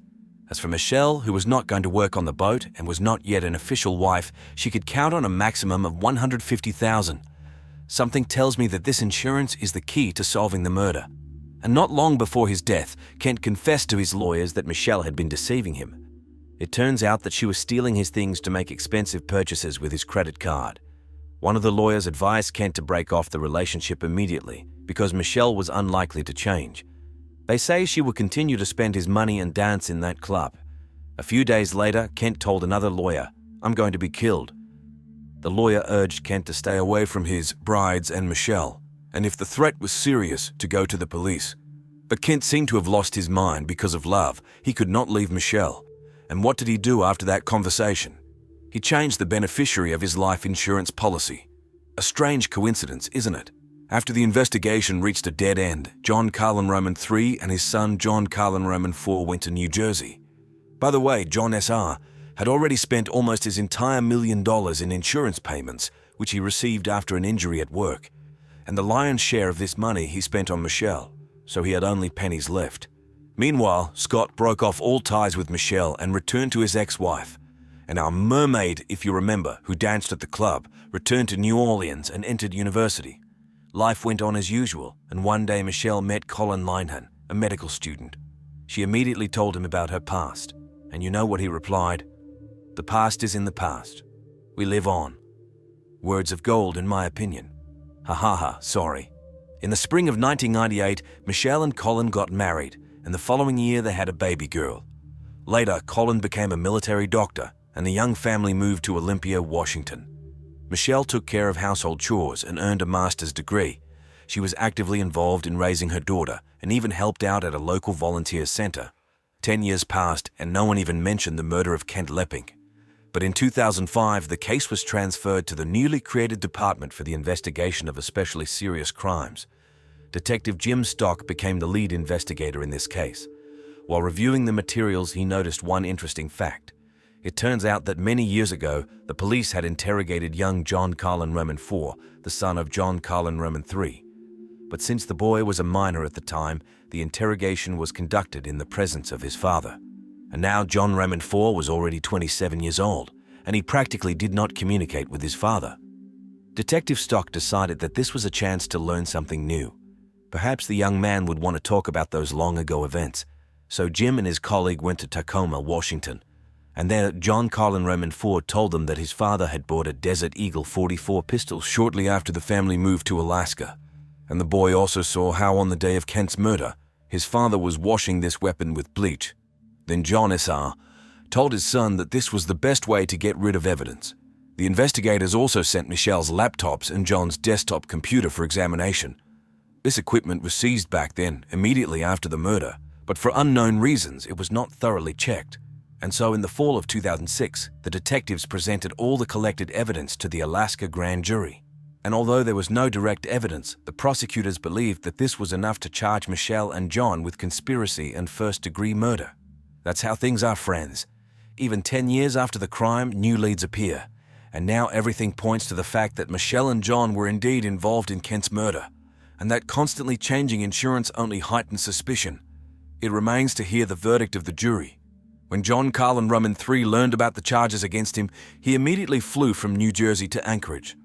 As for Michelle, who was not going to work on the boat and was not yet an official wife, she could count on a maximum of $150,000. Something tells me that this insurance is the key to solving the murder. And not long before his death, Kent confessed to his lawyers that Michelle had been deceiving him. It turns out that she was stealing his things to make expensive purchases with his credit card. One of the lawyers advised Kent to break off the relationship immediately because Michelle was unlikely to change. They say she would continue to spend his money and dance in that club. A few days later, Kent told another lawyer, "I'm going to be killed." The lawyer urged Kent to stay away from his brides and Michelle, and if the threat was serious, to go to the police. But Kent seemed to have lost his mind because of love. He could not leave Michelle. And what did he do after that conversation? He changed the beneficiary of his life insurance policy. A strange coincidence, isn't it? After the investigation reached a dead end, John Carlin Roman III and his son John Carlin Roman IV went to New Jersey. By the way, John S.R. had already spent almost his entire $1 million in insurance payments, which he received after an injury at work. And the lion's share of this money he spent on Michelle, so he had only pennies left. Meanwhile, Scott broke off all ties with Michelle and returned to his ex-wife. And our mermaid, if you remember, who danced at the club, returned to New Orleans and entered university. Life went on as usual, and one day Michelle met Colin Linehan, a medical student. She immediately told him about her past, and you know what he replied? "The past is in the past. We live on." Words of gold, in my opinion. Ha ha ha, sorry. In the spring of 1998, Michelle and Colin got married, and the following year they had a baby girl. Later, Colin became a military doctor, and the young family moved to Olympia, Washington. Michelle took care of household chores and earned a master's degree. She was actively involved in raising her daughter and even helped out at a local volunteer center. 10 years passed and no one even mentioned the murder of Kent Lepping. But in 2005, the case was transferred to the newly created Department for the Investigation of Especially Serious Crimes. Detective Jim Stock became the lead investigator in this case. While reviewing the materials, he noticed one interesting fact. It turns out that many years ago, the police had interrogated young John Carlin Roman IV, the son of John Carlin Roman III. But since the boy was a minor at the time, the interrogation was conducted in the presence of his father. And now John Roman IV was already 27 years old, and he practically did not communicate with his father. Detective Stock decided that this was a chance to learn something new. Perhaps the young man would want to talk about those long-ago events. So Jim and his colleague went to Tacoma, Washington. And there, John Carlin Roman IV told them that his father had bought a Desert Eagle 44 pistol shortly after the family moved to Alaska. And the boy also saw how on the day of Kent's murder, his father was washing this weapon with bleach. Then John S.R. told his son that this was the best way to get rid of evidence. The investigators also sent Michelle's laptops and John's desktop computer for examination. This equipment was seized back then, immediately after the murder, but for unknown reasons it was not thoroughly checked. And so in the fall of 2006, the detectives presented all the collected evidence to the Alaska grand jury. And although there was no direct evidence, the prosecutors believed that this was enough to charge Michelle and John with conspiracy and first-degree murder. That's how things are, friends. Even 10 years after the crime, new leads appear. And now everything points to the fact that Michelle and John were indeed involved in Kent's murder. And that constantly changing insurance only heightened suspicion. It remains to hear the verdict of the jury. When John Carlin Roman III learned about the charges against him, he immediately flew from New Jersey to Anchorage.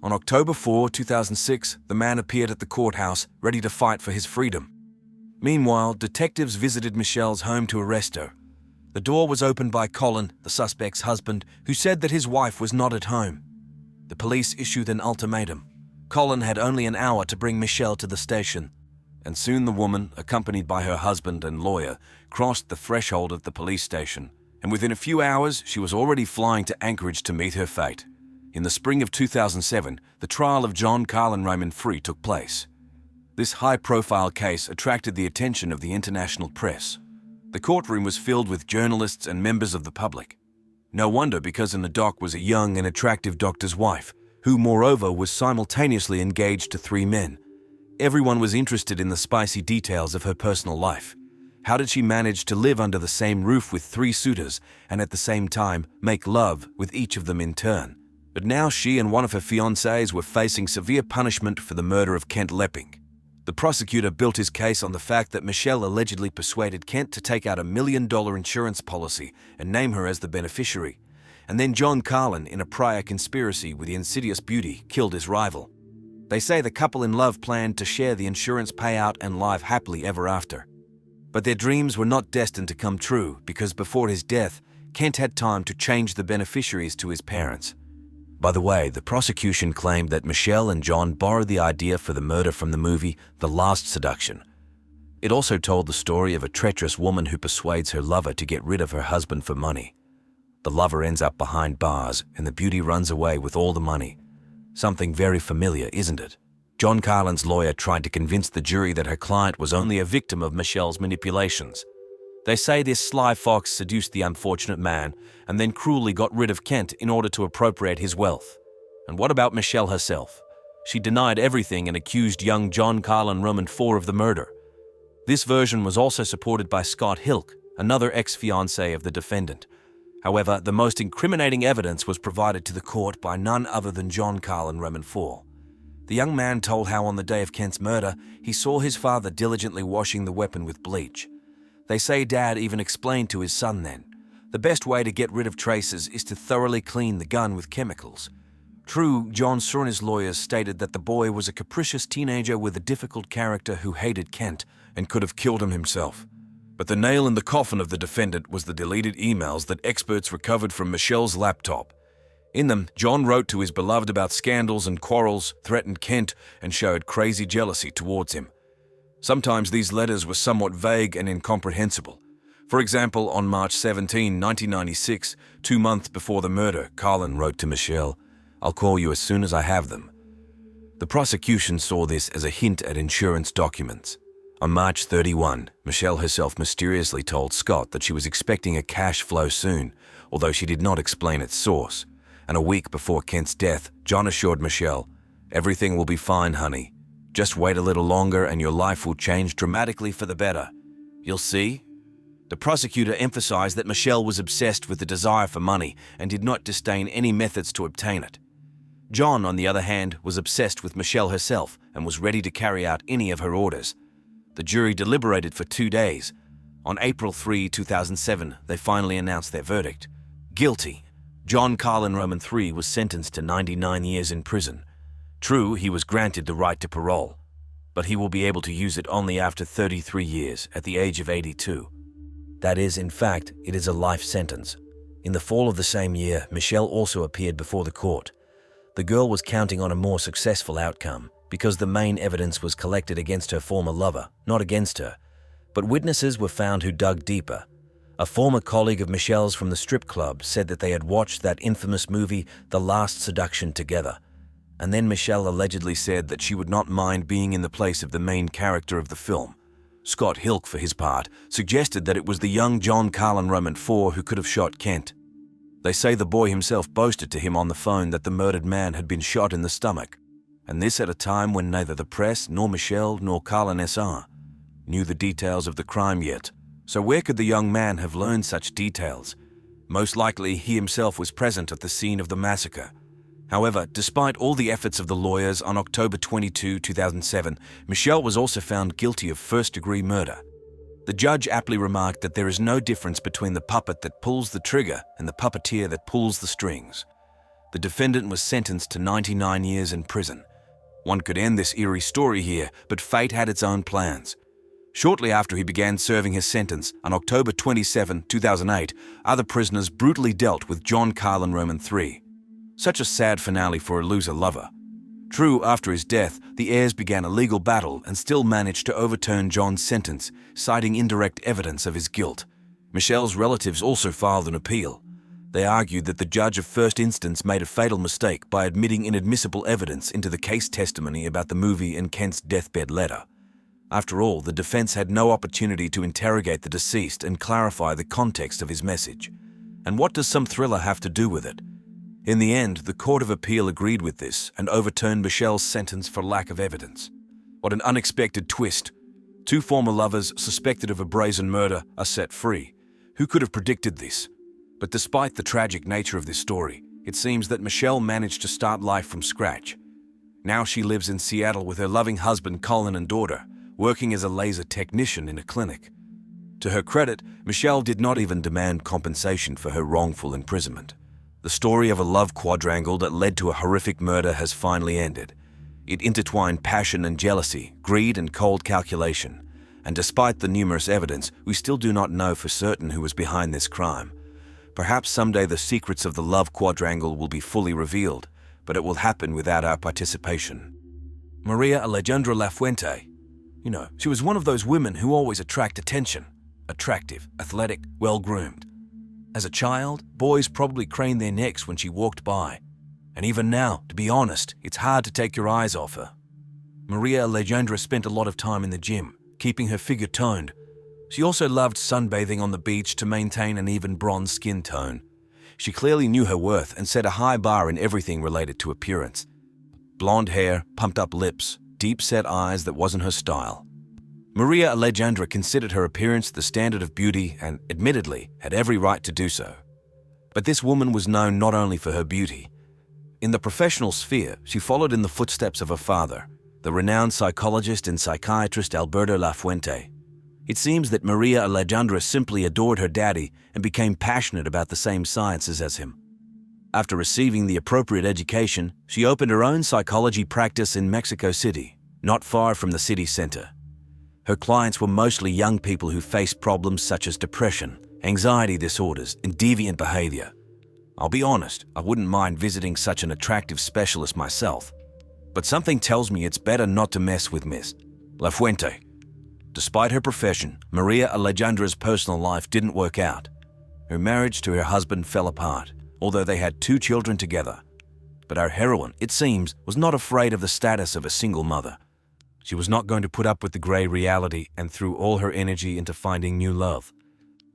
On October 4, 2006, the man appeared at the courthouse, ready to fight for his freedom. Meanwhile, detectives visited Michelle's home to arrest her. The door was opened by Colin, the suspect's husband, who said that his wife was not at home. The police issued an ultimatum. Colin had only an hour to bring Michelle to the station. And soon the woman, accompanied by her husband and lawyer, crossed the threshold of the police station. And within a few hours, she was already flying to Anchorage to meet her fate. In the spring of 2007, the trial of John Carlin Roman III took place. This high-profile case attracted the attention of the international press. The courtroom was filled with journalists and members of the public. No wonder, because in the dock was a young and attractive doctor's wife, who moreover was simultaneously engaged to 3 men. Everyone was interested in the spicy details of her personal life. How did she manage to live under the same roof with 3 suitors and at the same time make love with each of them in turn? But now she and one of her fiancés were facing severe punishment for the murder of Kent Lepping. The prosecutor built his case on the fact that Michelle allegedly persuaded Kent to take out $1 million insurance policy and name her as the beneficiary. And then John Carlin, in a prior conspiracy with the insidious beauty, killed his rival. They say the couple in love planned to share the insurance payout and live happily ever after. But their dreams were not destined to come true because before his death, Kent had time to change the beneficiaries to his parents. By the way, the prosecution claimed that Michelle and John borrowed the idea for the murder from the movie The Last Seduction. It also told the story of a treacherous woman who persuades her lover to get rid of her husband for money. The lover ends up behind bars and the beauty runs away with all the money. Something very familiar, isn't it? John Carlin's lawyer tried to convince the jury that her client was only a victim of Michelle's manipulations. They say this sly fox seduced the unfortunate man and then cruelly got rid of Kent in order to appropriate his wealth. And what about Michelle herself? She denied everything and accused young John Carlin Roman IV of the murder. This version was also supported by Scott Hilk, another ex-fiancé of the defendant. However, the most incriminating evidence was provided to the court by none other than John Carlin Roman IV. The young man told how on the day of Kent's murder, he saw his father diligently washing the weapon with bleach. They say Dad even explained to his son then, the best way to get rid of traces is to thoroughly clean the gun with chemicals. True, John Surna's lawyers stated that the boy was a capricious teenager with a difficult character who hated Kent and could have killed him himself. But the nail in the coffin of the defendant was the deleted emails that experts recovered from Michelle's laptop. In them, John wrote to his beloved about scandals and quarrels, threatened Kent, and showed crazy jealousy towards him. Sometimes these letters were somewhat vague and incomprehensible. For example, on March 17, 1996, 2 months before the murder, Carlin wrote to Michelle, "I'll call you as soon as I have them." The prosecution saw this as a hint at insurance documents. On March 31, Michelle herself mysteriously told Scott that she was expecting a cash flow soon, although she did not explain its source. And a week before Kent's death, John assured Michelle, "Everything will be fine, honey. Just wait a little longer and your life will change dramatically for the better. You'll see." The prosecutor emphasized that Michelle was obsessed with the desire for money and did not disdain any methods to obtain it. John, on the other hand, was obsessed with Michelle herself and was ready to carry out any of her orders. The jury deliberated for 2 days. On April 3, 2007, they finally announced their verdict. Guilty. John Carlin Roman III was sentenced to 99 years in prison. True, he was granted the right to parole, but he will be able to use it only after 33 years, at the age of 82. That is, in fact, it is a life sentence. In the fall of the same year, Michelle also appeared before the court. The girl was counting on a more successful outcome, because the main evidence was collected against her former lover, not against her. But witnesses were found who dug deeper. A former colleague of Michelle's from the strip club said that they had watched that infamous movie, The Last Seduction, together. And then Michelle allegedly said that she would not mind being in the place of the main character of the film. Scott Hilk, for his part, suggested that it was the young John Carlin Roman IV who could have shot Kent. They say the boy himself boasted to him on the phone that the murdered man had been shot in the stomach. And this at a time when neither the press, nor Michelle, nor Carlin SR knew the details of the crime yet. So where could the young man have learned such details? Most likely he himself was present at the scene of the massacre. However, despite all the efforts of the lawyers, on October 22, 2007, Michelle was also found guilty of first-degree murder. The judge aptly remarked that there is no difference between the puppet that pulls the trigger and the puppeteer that pulls the strings. The defendant was sentenced to 99 years in prison. One could end this eerie story here, but fate had its own plans. Shortly after he began serving his sentence, on October 27, 2008, other prisoners brutally dealt with John Carlin Roman III. Such a sad finale for a loser lover. True, after his death, the heirs began a legal battle and still managed to overturn John's sentence, citing indirect evidence of his guilt. Michelle's relatives also filed an appeal. They argued that the judge of first instance made a fatal mistake by admitting inadmissible evidence into the case testimony about the movie and Kent's deathbed letter. After all, the defense had no opportunity to interrogate the deceased and clarify the context of his message. And what does some thriller have to do with it? In the end, the Court of Appeal agreed with this and overturned Michelle's sentence for lack of evidence. What an unexpected twist. 2 former lovers suspected of a brazen murder are set free. Who could have predicted this? But despite the tragic nature of this story, it seems that Michelle managed to start life from scratch. Now she lives in Seattle with her loving husband Colin and daughter, working as a laser technician in a clinic. To her credit, Michelle did not even demand compensation for her wrongful imprisonment. The story of a love quadrangle that led to a horrific murder has finally ended. It intertwined passion and jealousy, greed and cold calculation. And despite the numerous evidence, we still do not know for certain who was behind this crime. Perhaps someday the secrets of the love quadrangle will be fully revealed, but it will happen without our participation. Maria Alejandra Lafuente. She was one of those women who always attract attention. Attractive, athletic, well-groomed. As a child, boys probably craned their necks when she walked by. And even now, to be honest, it's hard to take your eyes off her. Maria Alejandra spent a lot of time in the gym, keeping her figure toned. She also loved sunbathing on the beach to maintain an even bronze skin tone. She clearly knew her worth and set a high bar in everything related to appearance. Blonde hair, pumped-up lips, deep-set eyes that wasn't her style. Maria Alejandra considered her appearance the standard of beauty and, admittedly, had every right to do so. But this woman was known not only for her beauty. In the professional sphere, she followed in the footsteps of her father, the renowned psychologist and psychiatrist Alberto Lafuente. It seems that Maria Alejandra simply adored her daddy and became passionate about the same sciences as him. After receiving the appropriate education, she opened her own psychology practice in Mexico City, not far from the city center. Her clients were mostly young people who faced problems such as depression, anxiety disorders, and deviant behavior. I'll be honest, I wouldn't mind visiting such an attractive specialist myself. But something tells me it's better not to mess with Miss Lafuente. Despite her profession, Maria Alejandra's personal life didn't work out. Her marriage to her husband fell apart, although they had 2 children together. But our heroine, it seems, was not afraid of the status of a single mother. She was not going to put up with the grey reality and threw all her energy into finding new love.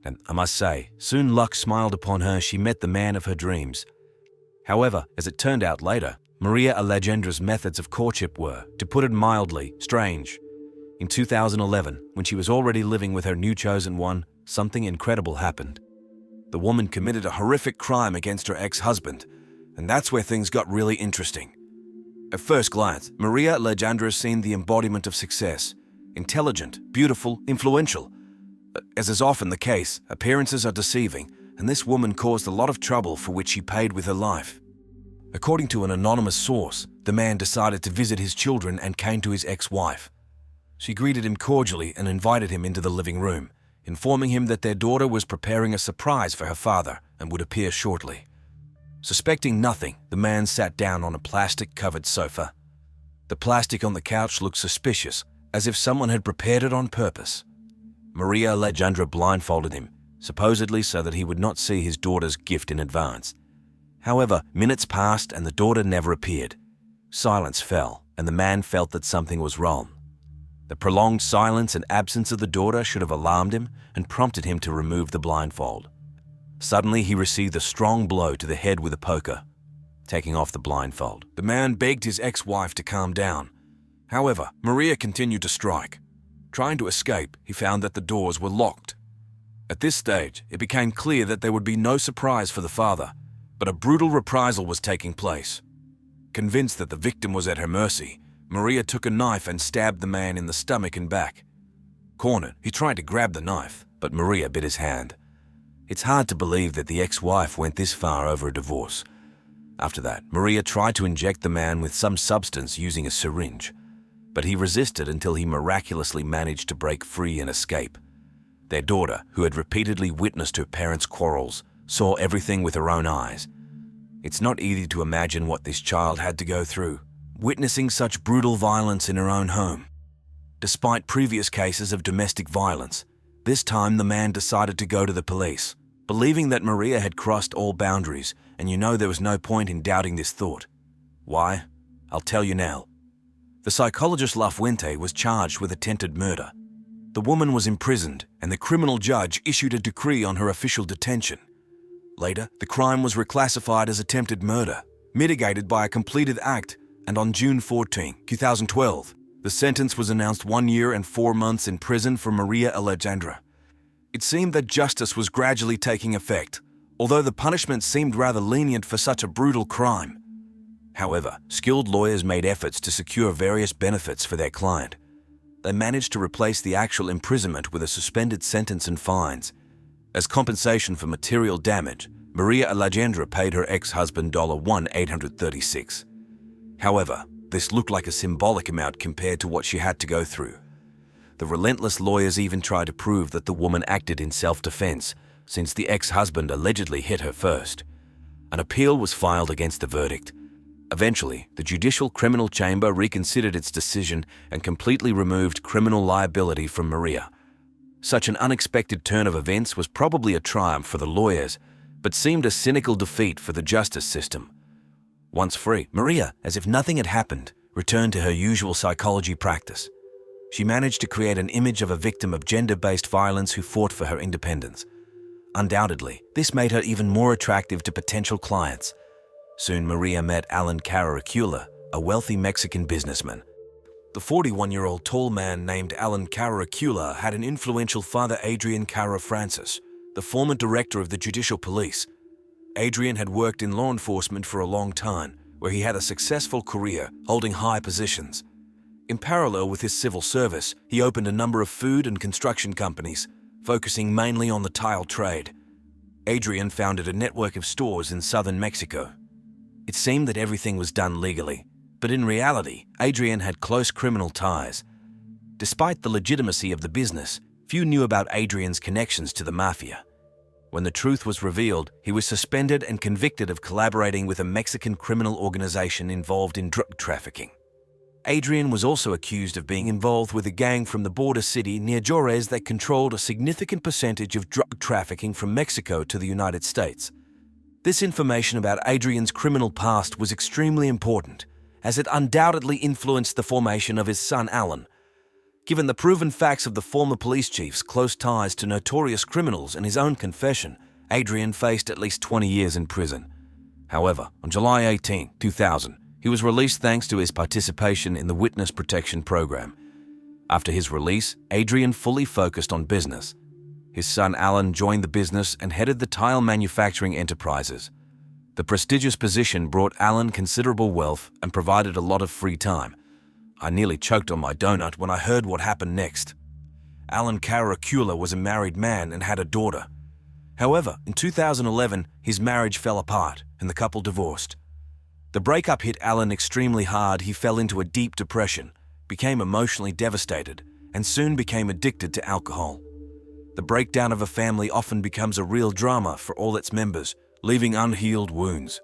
And I must say, soon luck smiled upon her. She met the man of her dreams. However, as it turned out later, Maria Alejendra's methods of courtship were, to put it mildly, strange. In 2011, when she was already living with her new chosen one, something incredible happened. The woman committed a horrific crime against her ex-husband, and that's where things got really interesting. At first glance, Maria Alejandra seemed the embodiment of success. Intelligent, beautiful, influential. As is often the case, appearances are deceiving, and this woman caused a lot of trouble for which she paid with her life. According to an anonymous source, the man decided to visit his children and came to his ex-wife. She greeted him cordially and invited him into the living room, informing him that their daughter was preparing a surprise for her father and would appear shortly. Suspecting nothing, the man sat down on a plastic-covered sofa. The plastic on the couch looked suspicious, as if someone had prepared it on purpose. Maria Alejandra blindfolded him, supposedly so that he would not see his daughter's gift in advance. However, minutes passed and the daughter never appeared. Silence fell, and the man felt that something was wrong. The prolonged silence and absence of the daughter should have alarmed him and prompted him to remove the blindfold. Suddenly, he received a strong blow to the head with a poker. Taking off the blindfold, the man begged his ex-wife to calm down. However, Maria continued to strike. Trying to escape, he found that the doors were locked. At this stage, it became clear that there would be no surprise for the father, but a brutal reprisal was taking place. Convinced that the victim was at her mercy, Maria took a knife and stabbed the man in the stomach and back. Cornered, he tried to grab the knife, but Maria bit his hand. It's hard to believe that the ex-wife went this far over a divorce. After that, Maria tried to inject the man with some substance using a syringe, but he resisted until he miraculously managed to break free and escape. Their daughter, who had repeatedly witnessed her parents' quarrels, saw everything with her own eyes. It's not easy to imagine what this child had to go through, witnessing such brutal violence in her own home. Despite previous cases of domestic violence, this time the man decided to go to the police, believing that Maria had crossed all boundaries, and there was no point in doubting this thought. Why? I'll tell you now. The psychologist La Fuente was charged with attempted murder. The woman was imprisoned, and the criminal judge issued a decree on her official detention. Later, the crime was reclassified as attempted murder, mitigated by a completed act, and on June 14, 2012, the sentence was announced 1 year and 4 months in prison for Maria Alejandra. It seemed that justice was gradually taking effect, although the punishment seemed rather lenient for such a brutal crime. However, skilled lawyers made efforts to secure various benefits for their client. They managed to replace the actual imprisonment with a suspended sentence and fines. As compensation for material damage, Maria Alejandra paid her ex-husband $1,836. However, this looked like a symbolic amount compared to what she had to go through. The relentless lawyers even tried to prove that the woman acted in self-defense, since the ex-husband allegedly hit her first. An appeal was filed against the verdict. Eventually, the Judicial Criminal Chamber reconsidered its decision and completely removed criminal liability from Maria. Such an unexpected turn of events was probably a triumph for the lawyers, but seemed a cynical defeat for the justice system. Once free, Maria, as if nothing had happened, returned to her usual psychology practice. She managed to create an image of a victim of gender-based violence who fought for her independence. Undoubtedly, this made her even more attractive to potential clients. Soon Maria met Alan Carracula, a wealthy Mexican businessman. The 41-year-old tall man named Alan Carracula had an influential father, Adrian Carra Francis, the former director of the Judicial Police. Adrian had worked in law enforcement for a long time, where he had a successful career holding high positions. In parallel with his civil service, he opened a number of food and construction companies, focusing mainly on the tile trade. Adrian founded a network of stores in southern Mexico. It seemed that everything was done legally, but in reality, Adrian had close criminal ties. Despite the legitimacy of the business, few knew about Adrian's connections to the mafia. When the truth was revealed, he was suspended and convicted of collaborating with a Mexican criminal organization involved in drug trafficking. Adrian was also accused of being involved with a gang from the border city near Juarez that controlled a significant percentage of drug trafficking from Mexico to the United States. This information about Adrian's criminal past was extremely important, as it undoubtedly influenced the formation of his son Alan. Given the proven facts of the former police chief's close ties to notorious criminals and his own confession, Adrian faced at least 20 years in prison. However, on July 18, 2000, he was released thanks to his participation in the Witness Protection Program. After his release, Adrian fully focused on business. His son Alan joined the business and headed the tile manufacturing enterprises. The prestigious position brought Alan considerable wealth and provided a lot of free time. I nearly choked on my donut when I heard what happened next. Alan Caracula was a married man and had a daughter. However, in 2011, his marriage fell apart and the couple divorced. The breakup hit Alan extremely hard. He fell into a deep depression, became emotionally devastated, and soon became addicted to alcohol. The breakdown of a family often becomes a real drama for all its members, leaving unhealed wounds.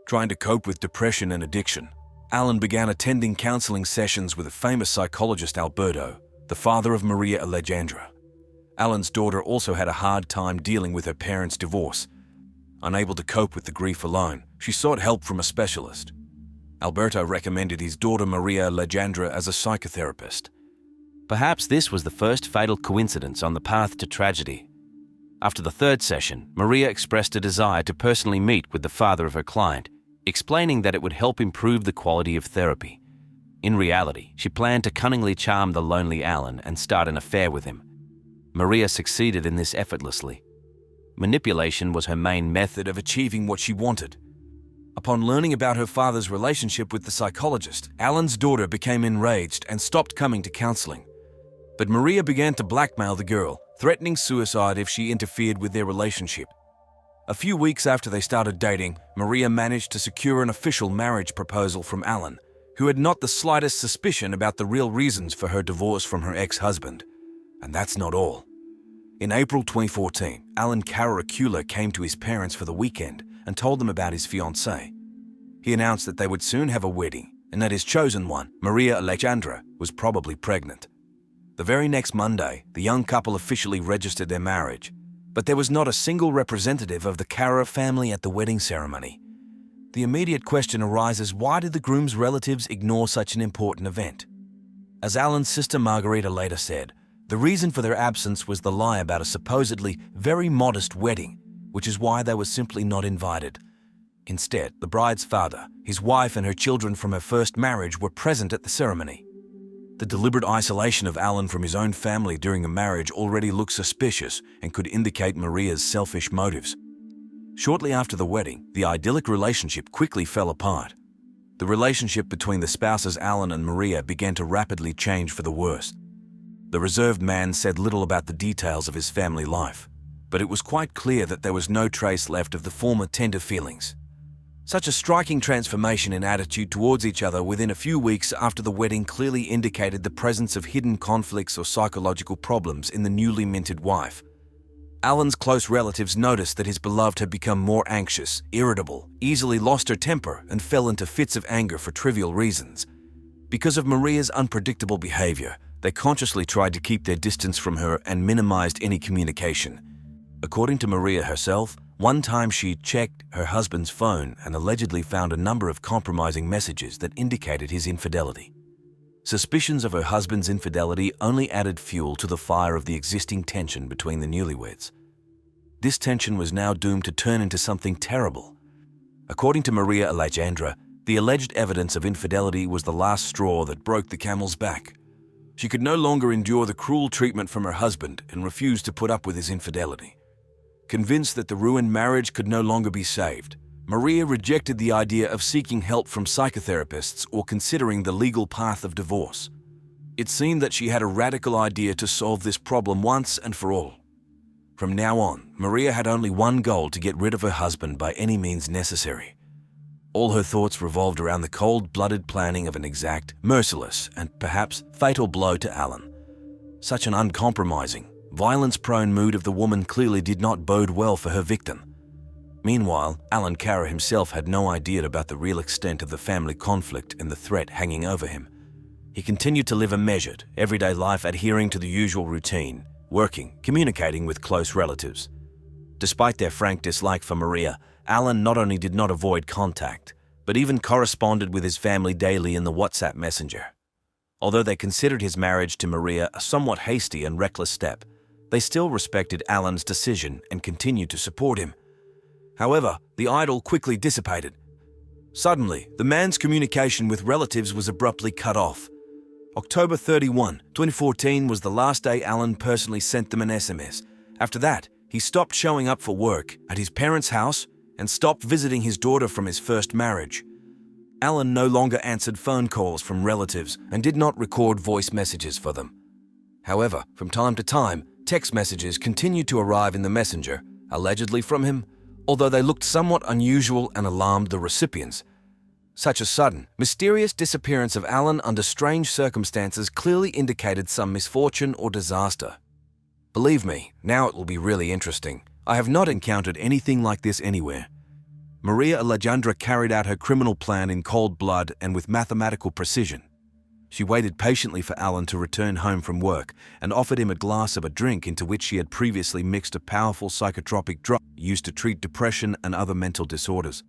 Trying to cope with depression and addiction, Alan began attending counseling sessions with a famous psychologist, Alberto, the father of Maria Alejandra. Alan's daughter also had a hard time dealing with her parents' divorce. Unable to cope with the grief alone, she sought help from a specialist. Alberto recommended his daughter Maria Alejandra as a psychotherapist. Perhaps this was the first fatal coincidence on the path to tragedy. After the third session, Maria expressed a desire to personally meet with the father of her client, explaining that it would help improve the quality of therapy. In reality, she planned to cunningly charm the lonely Alan and start an affair with him. Maria succeeded in this effortlessly. Manipulation was her main method of achieving what she wanted. Upon learning about her father's relationship with the psychologist, Alan's daughter became enraged and stopped coming to counseling. But Maria began to blackmail the girl, threatening suicide if she interfered with their relationship. A few weeks after they started dating, Maria managed to secure an official marriage proposal from Alan, who had not the slightest suspicion about the real reasons for her divorce from her ex-husband. And that's not all. In April 2014, Alan Caracula came to his parents for the weekend and told them about his fiancée. He announced that they would soon have a wedding and that his chosen one, Maria Alejandra, was probably pregnant. The very next Monday, the young couple officially registered their marriage, but there was not a single representative of the Cara family at the wedding ceremony. The immediate question arises, why did the groom's relatives ignore such an important event? As Alan's sister Margarita later said, the reason for their absence was the lie about a supposedly very modest wedding, which is why they were simply not invited. Instead, the bride's father, his wife and her children from her first marriage were present at the ceremony. The deliberate isolation of Alan from his own family during a marriage already looked suspicious and could indicate Maria's selfish motives. Shortly after the wedding, the idyllic relationship quickly fell apart. The relationship between the spouses Alan and Maria began to rapidly change for the worse. The reserved man said little about the details of his family life, but it was quite clear that there was no trace left of the former tender feelings. Such a striking transformation in attitude towards each other within a few weeks after the wedding clearly indicated the presence of hidden conflicts or psychological problems in the newly minted wife. Alan's close relatives noticed that his beloved had become more anxious, irritable, easily lost her temper, and fell into fits of anger for trivial reasons. Because of Maria's unpredictable behavior, they consciously tried to keep their distance from her and minimized any communication. According to Maria herself, one time she checked her husband's phone and allegedly found a number of compromising messages that indicated his infidelity. Suspicions of her husband's infidelity only added fuel to the fire of the existing tension between the newlyweds. This tension was now doomed to turn into something terrible. According to Maria Alejandra, the alleged evidence of infidelity was the last straw that broke the camel's back. She could no longer endure the cruel treatment from her husband and refused to put up with his infidelity. Convinced that the ruined marriage could no longer be saved, Maria rejected the idea of seeking help from psychotherapists or considering the legal path of divorce. It seemed that she had a radical idea to solve this problem once and for all. From now on, Maria had only one goal: to get rid of her husband by any means necessary. All her thoughts revolved around the cold-blooded planning of an exact, merciless, and perhaps fatal blow to Alan. Such an uncompromising, violence-prone mood of the woman clearly did not bode well for her victim. Meanwhile, Alan Cara himself had no idea about the real extent of the family conflict and the threat hanging over him. He continued to live a measured, everyday life, adhering to the usual routine, working, communicating with close relatives. Despite their frank dislike for Maria, Alan not only did not avoid contact, but even corresponded with his family daily in the WhatsApp messenger. Although they considered his marriage to Maria a somewhat hasty and reckless step, they still respected Alan's decision and continued to support him. However, the idyll quickly dissipated. Suddenly, the man's communication with relatives was abruptly cut off. October 31, 2014 was the last day Alan personally sent them an SMS. After that, he stopped showing up for work at his parents' house and stopped visiting his daughter from his first marriage. Alan no longer answered phone calls from relatives and did not record voice messages for them. However, from time to time, text messages continued to arrive in the messenger, allegedly from him, although they looked somewhat unusual and alarmed the recipients. Such a sudden, mysterious disappearance of Alan under strange circumstances clearly indicated some misfortune or disaster. Believe me, now it will be really interesting. I have not encountered anything like this anywhere. Maria Alejandra carried out her criminal plan in cold blood and with mathematical precision. She waited patiently for Alan to return home from work and offered him a glass of a drink into which she had previously mixed a powerful psychotropic drug used to treat depression and other mental disorders.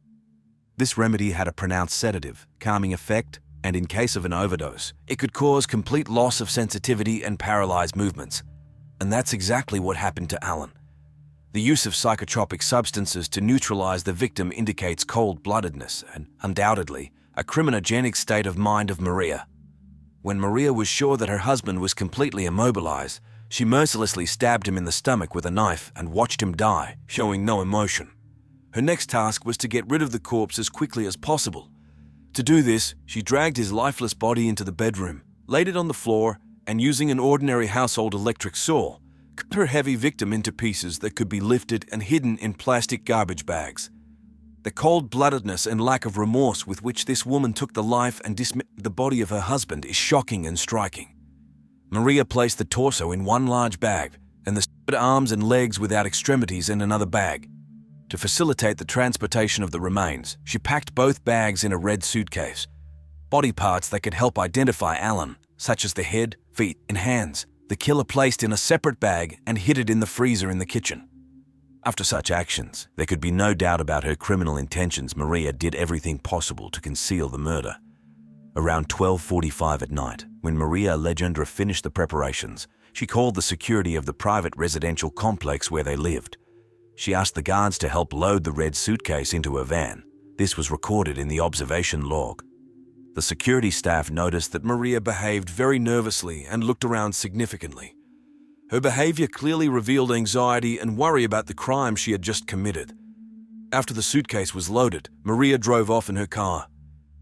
This remedy had a pronounced sedative, calming effect, and in case of an overdose, it could cause complete loss of sensitivity and paralyze movements. And that's exactly what happened to Alan. The use of psychotropic substances to neutralize the victim indicates cold-bloodedness and, undoubtedly, a criminogenic state of mind of Maria. When Maria was sure that her husband was completely immobilized, she mercilessly stabbed him in the stomach with a knife and watched him die, showing no emotion. Her next task was to get rid of the corpse as quickly as possible. To do this, she dragged his lifeless body into the bedroom, laid it on the floor, and using an ordinary household electric saw, cut her heavy victim into pieces that could be lifted and hidden in plastic garbage bags. The cold-bloodedness and lack of remorse with which this woman took the life and dismembered the body of her husband is shocking and striking. Maria placed the torso in one large bag and the severed arms and legs without extremities in another bag. To facilitate the transportation of the remains, she packed both bags in a red suitcase. Body parts that could help identify Alan, such as the head, feet, and hands, the killer placed in a separate bag and hid it in the freezer in the kitchen. After such actions, there could be no doubt about her criminal intentions. Maria did everything possible to conceal the murder. Around 12:45 at night, when Maria Alejandra finished the preparations, she called the security of the private residential complex where they lived. She asked the guards to help load the red suitcase into her van. This was recorded in the observation log. The security staff noticed that Maria behaved very nervously and looked around significantly. Her behavior clearly revealed anxiety and worry about the crime she had just committed. After the suitcase was loaded, Maria drove off in her car.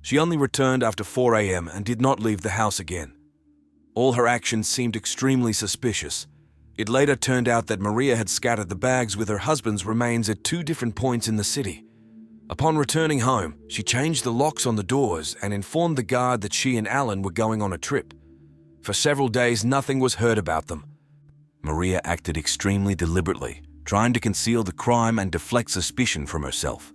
She only returned after 4 a.m. and did not leave the house again. All her actions seemed extremely suspicious. It later turned out that Maria had scattered the bags with her husband's remains at 2 different points in the city. Upon returning home, she changed the locks on the doors and informed the guard that she and Alan were going on a trip. For several days, nothing was heard about them. Maria acted extremely deliberately, trying to conceal the crime and deflect suspicion from herself.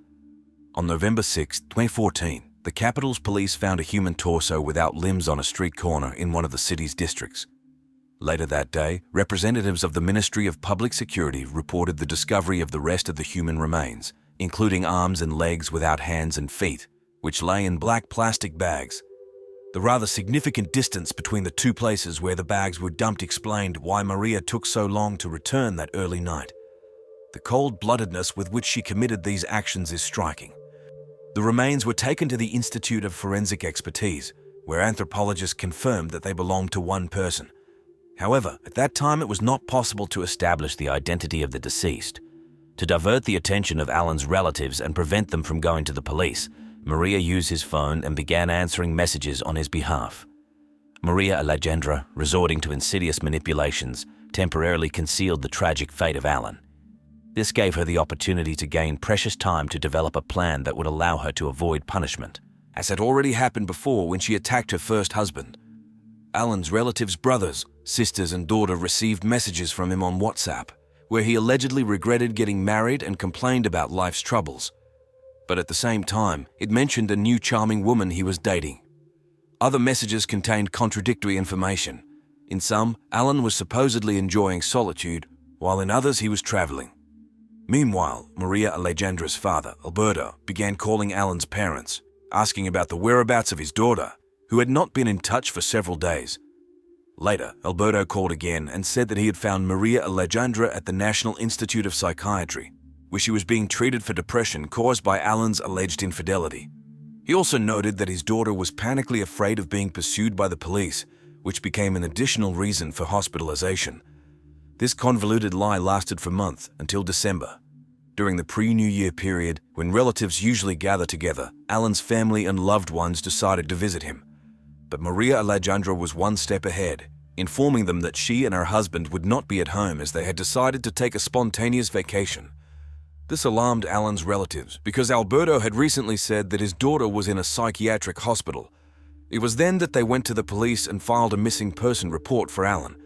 On November 6, 2014, the capital's police found a human torso without limbs on a street corner in one of the city's districts. Later that day, representatives of the Ministry of Public Security reported the discovery of the rest of the human remains, including arms and legs without hands and feet, which lay in black plastic bags. The rather significant distance between the 2 places where the bags were dumped explained why Maria took so long to return that early night. The cold-bloodedness with which she committed these actions is striking. The remains were taken to the Institute of Forensic Expertise, where anthropologists confirmed that they belonged to one person. However, at that time it was not possible to establish the identity of the deceased. To divert the attention of Alan's relatives and prevent them from going to the police, Maria used his phone and began answering messages on his behalf. Maria Alejandra, resorting to insidious manipulations, temporarily concealed the tragic fate of Alan. This gave her the opportunity to gain precious time to develop a plan that would allow her to avoid punishment, as had already happened before when she attacked her first husband. Alan's relatives' brothers, sisters, and daughter received messages from him on WhatsApp, where he allegedly regretted getting married and complained about life's troubles. But at the same time, it mentioned a new charming woman he was dating. Other messages contained contradictory information. In some, Alan was supposedly enjoying solitude, while in others he was traveling. Meanwhile, Maria Alejandra's father, Alberto, began calling Alan's parents. asking about the whereabouts of his daughter, who had not been in touch for several days. Later, Alberto called again and said that he had found Maria Alejandra at the National Institute of Psychiatry, where she was being treated for depression caused by Alan's alleged infidelity. He also noted that his daughter was panically afraid of being pursued by the police, which became an additional reason for hospitalization. This convoluted lie lasted for months until December. During the pre-New Year period, when relatives usually gather together, Alan's family and loved ones decided to visit him. But Maria Alejandra was one step ahead, informing them that she and her husband would not be at home as they had decided to take a spontaneous vacation. This alarmed Alan's relatives because Alberto had recently said that his daughter was in a psychiatric hospital. It was then that they went to the police and filed a missing person report for Alan.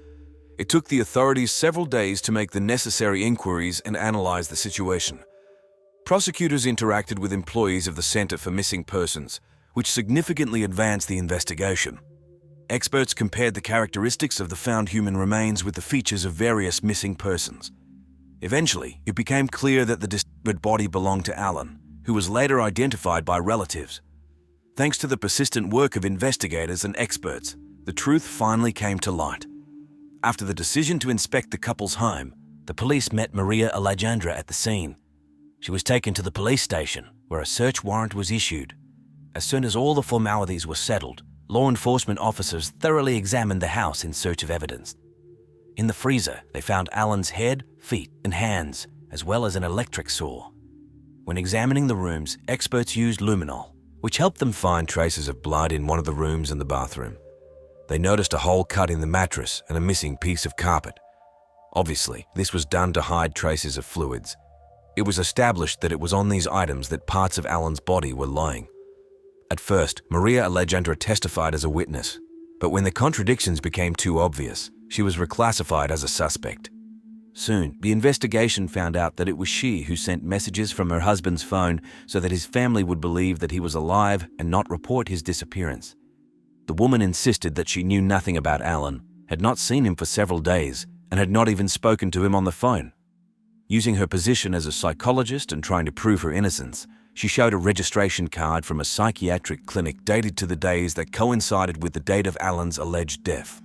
It took the authorities several days to make the necessary inquiries and analyze the situation. Prosecutors interacted with employees of the Center for Missing Persons, which significantly advanced the investigation. Experts compared the characteristics of the found human remains with the features of various missing persons. Eventually, it became clear that the dismembered body belonged to Alan, who was later identified by relatives. Thanks to the persistent work of investigators and experts, the truth finally came to light. After the decision to inspect the couple's home, the police met Maria Alejandra at the scene. She was taken to the police station, where a search warrant was issued. As soon as all the formalities were settled, law enforcement officers thoroughly examined the house in search of evidence. In the freezer, they found Alan's head, feet, and hands, as well as an electric saw. When examining the rooms, experts used luminol, which helped them find traces of blood in one of the rooms and the bathroom. They noticed a hole cut in the mattress and a missing piece of carpet. Obviously, this was done to hide traces of fluids. It was established that it was on these items that parts of Alan's body were lying. At first, Maria Alejandra testified as a witness, but when the contradictions became too obvious, she was reclassified as a suspect. Soon, the investigation found out that it was she who sent messages from her husband's phone so that his family would believe that he was alive and not report his disappearance. The woman insisted that she knew nothing about Alan, had not seen him for several days, and had not even spoken to him on the phone. Using her position as a psychologist and trying to prove her innocence, she showed a registration card from a psychiatric clinic dated to the days that coincided with the date of Alan's alleged death.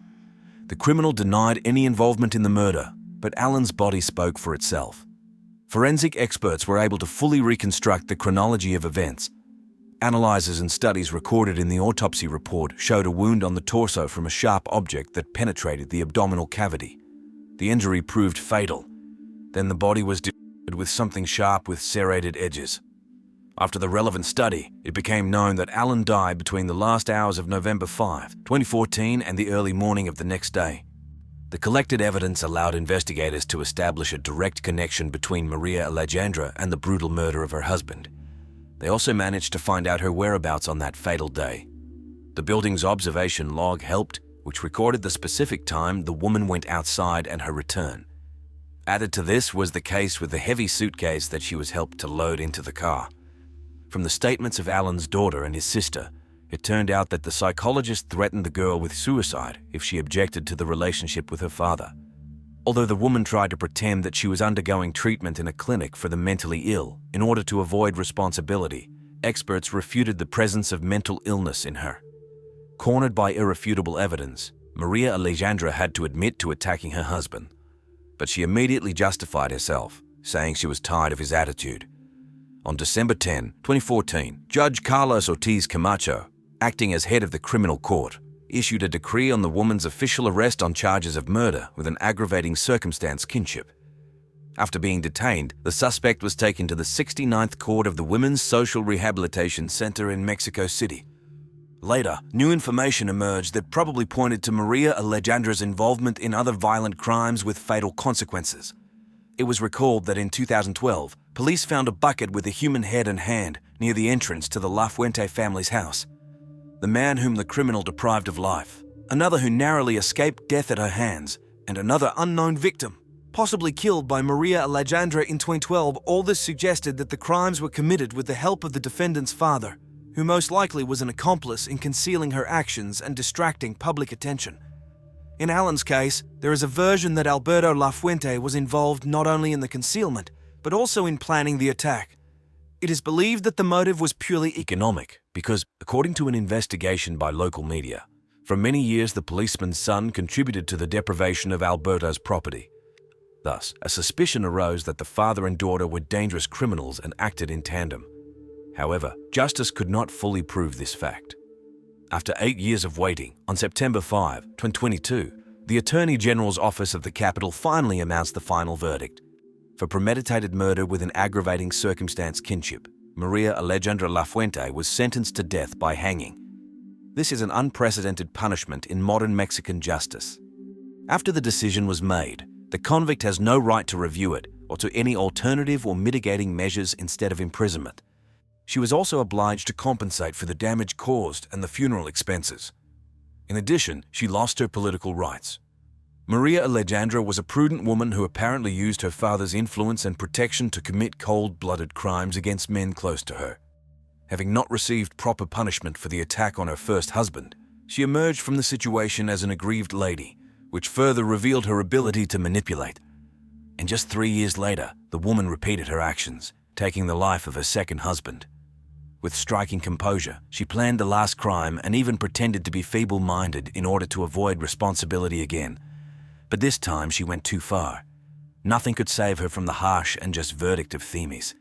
The criminal denied any involvement in the murder, but Alan's body spoke for itself. Forensic experts were able to fully reconstruct the chronology of events. Analyzers and studies recorded in the autopsy report showed a wound on the torso from a sharp object that penetrated the abdominal cavity. The injury proved fatal. Then the body was disfigured with something sharp with serrated edges. After the relevant study, it became known that Alan died between the last hours of November 5, 2014 and the early morning of the next day. The collected evidence allowed investigators to establish a direct connection between Maria Alejandra and the brutal murder of her husband. They also managed to find out her whereabouts on that fatal day. The building's observation log helped, which recorded the specific time the woman went outside and her return. Added to this was the case with the heavy suitcase that she was helped to load into the car. From the statements of Alan's daughter and his sister, it turned out that the psychologist threatened the girl with suicide if she objected to the relationship with her father. Although the woman tried to pretend that she was undergoing treatment in a clinic for the mentally ill in order to avoid responsibility, experts refuted the presence of mental illness in her. Cornered by irrefutable evidence, Maria Alejandra had to admit to attacking her husband. But she immediately justified herself, saying she was tired of his attitude. On December 10, 2014, Judge Carlos Ortiz Camacho, acting as head of the criminal court, issued a decree on the woman's official arrest on charges of murder with an aggravating circumstance kinship. After being detained, the suspect was taken to the 69th Court of the Women's Social Rehabilitation Center in Mexico City. Later, new information emerged that probably pointed to Maria Alejandra's involvement in other violent crimes with fatal consequences. It was recalled that in 2012, police found a bucket with a human head and hand near the entrance to the La Fuente family's house. The man whom the criminal deprived of life, another who narrowly escaped death at her hands, and another unknown victim, possibly killed by Maria Alejandra in 2012, all this suggested that the crimes were committed with the help of the defendant's father, who most likely was an accomplice in concealing her actions and distracting public attention. In Alan's case, there is a version that Alberto La Fuente was involved not only in the concealment, but also in planning the attack. It is believed that the motive was purely economic, because, according to an investigation by local media, for many years the policeman's son contributed to the deprivation of Alberto's property. Thus, a suspicion arose that the father and daughter were dangerous criminals and acted in tandem. However, justice could not fully prove this fact. After 8 years of waiting, on September 5, 2022, the Attorney General's Office of the Capital finally announced the final verdict. For premeditated murder with an aggravating circumstance kinship, Maria Alejandra Lafuente was sentenced to death by hanging. This is an unprecedented punishment in modern Mexican justice. After the decision was made, the convict has no right to review it or to any alternative or mitigating measures instead of imprisonment. She was also obliged to compensate for the damage caused and the funeral expenses. In addition, she lost her political rights. Maria Alejandra was a prudent woman who apparently used her father's influence and protection to commit cold-blooded crimes against men close to her. Having not received proper punishment for the attack on her first husband, she emerged from the situation as an aggrieved lady, which further revealed her ability to manipulate. And just 3 years later, the woman repeated her actions, taking the life of her second husband. With striking composure, she planned the last crime and even pretended to be feeble-minded in order to avoid responsibility again. But this time she went too far. Nothing could save her from the harsh and just verdict of Themis.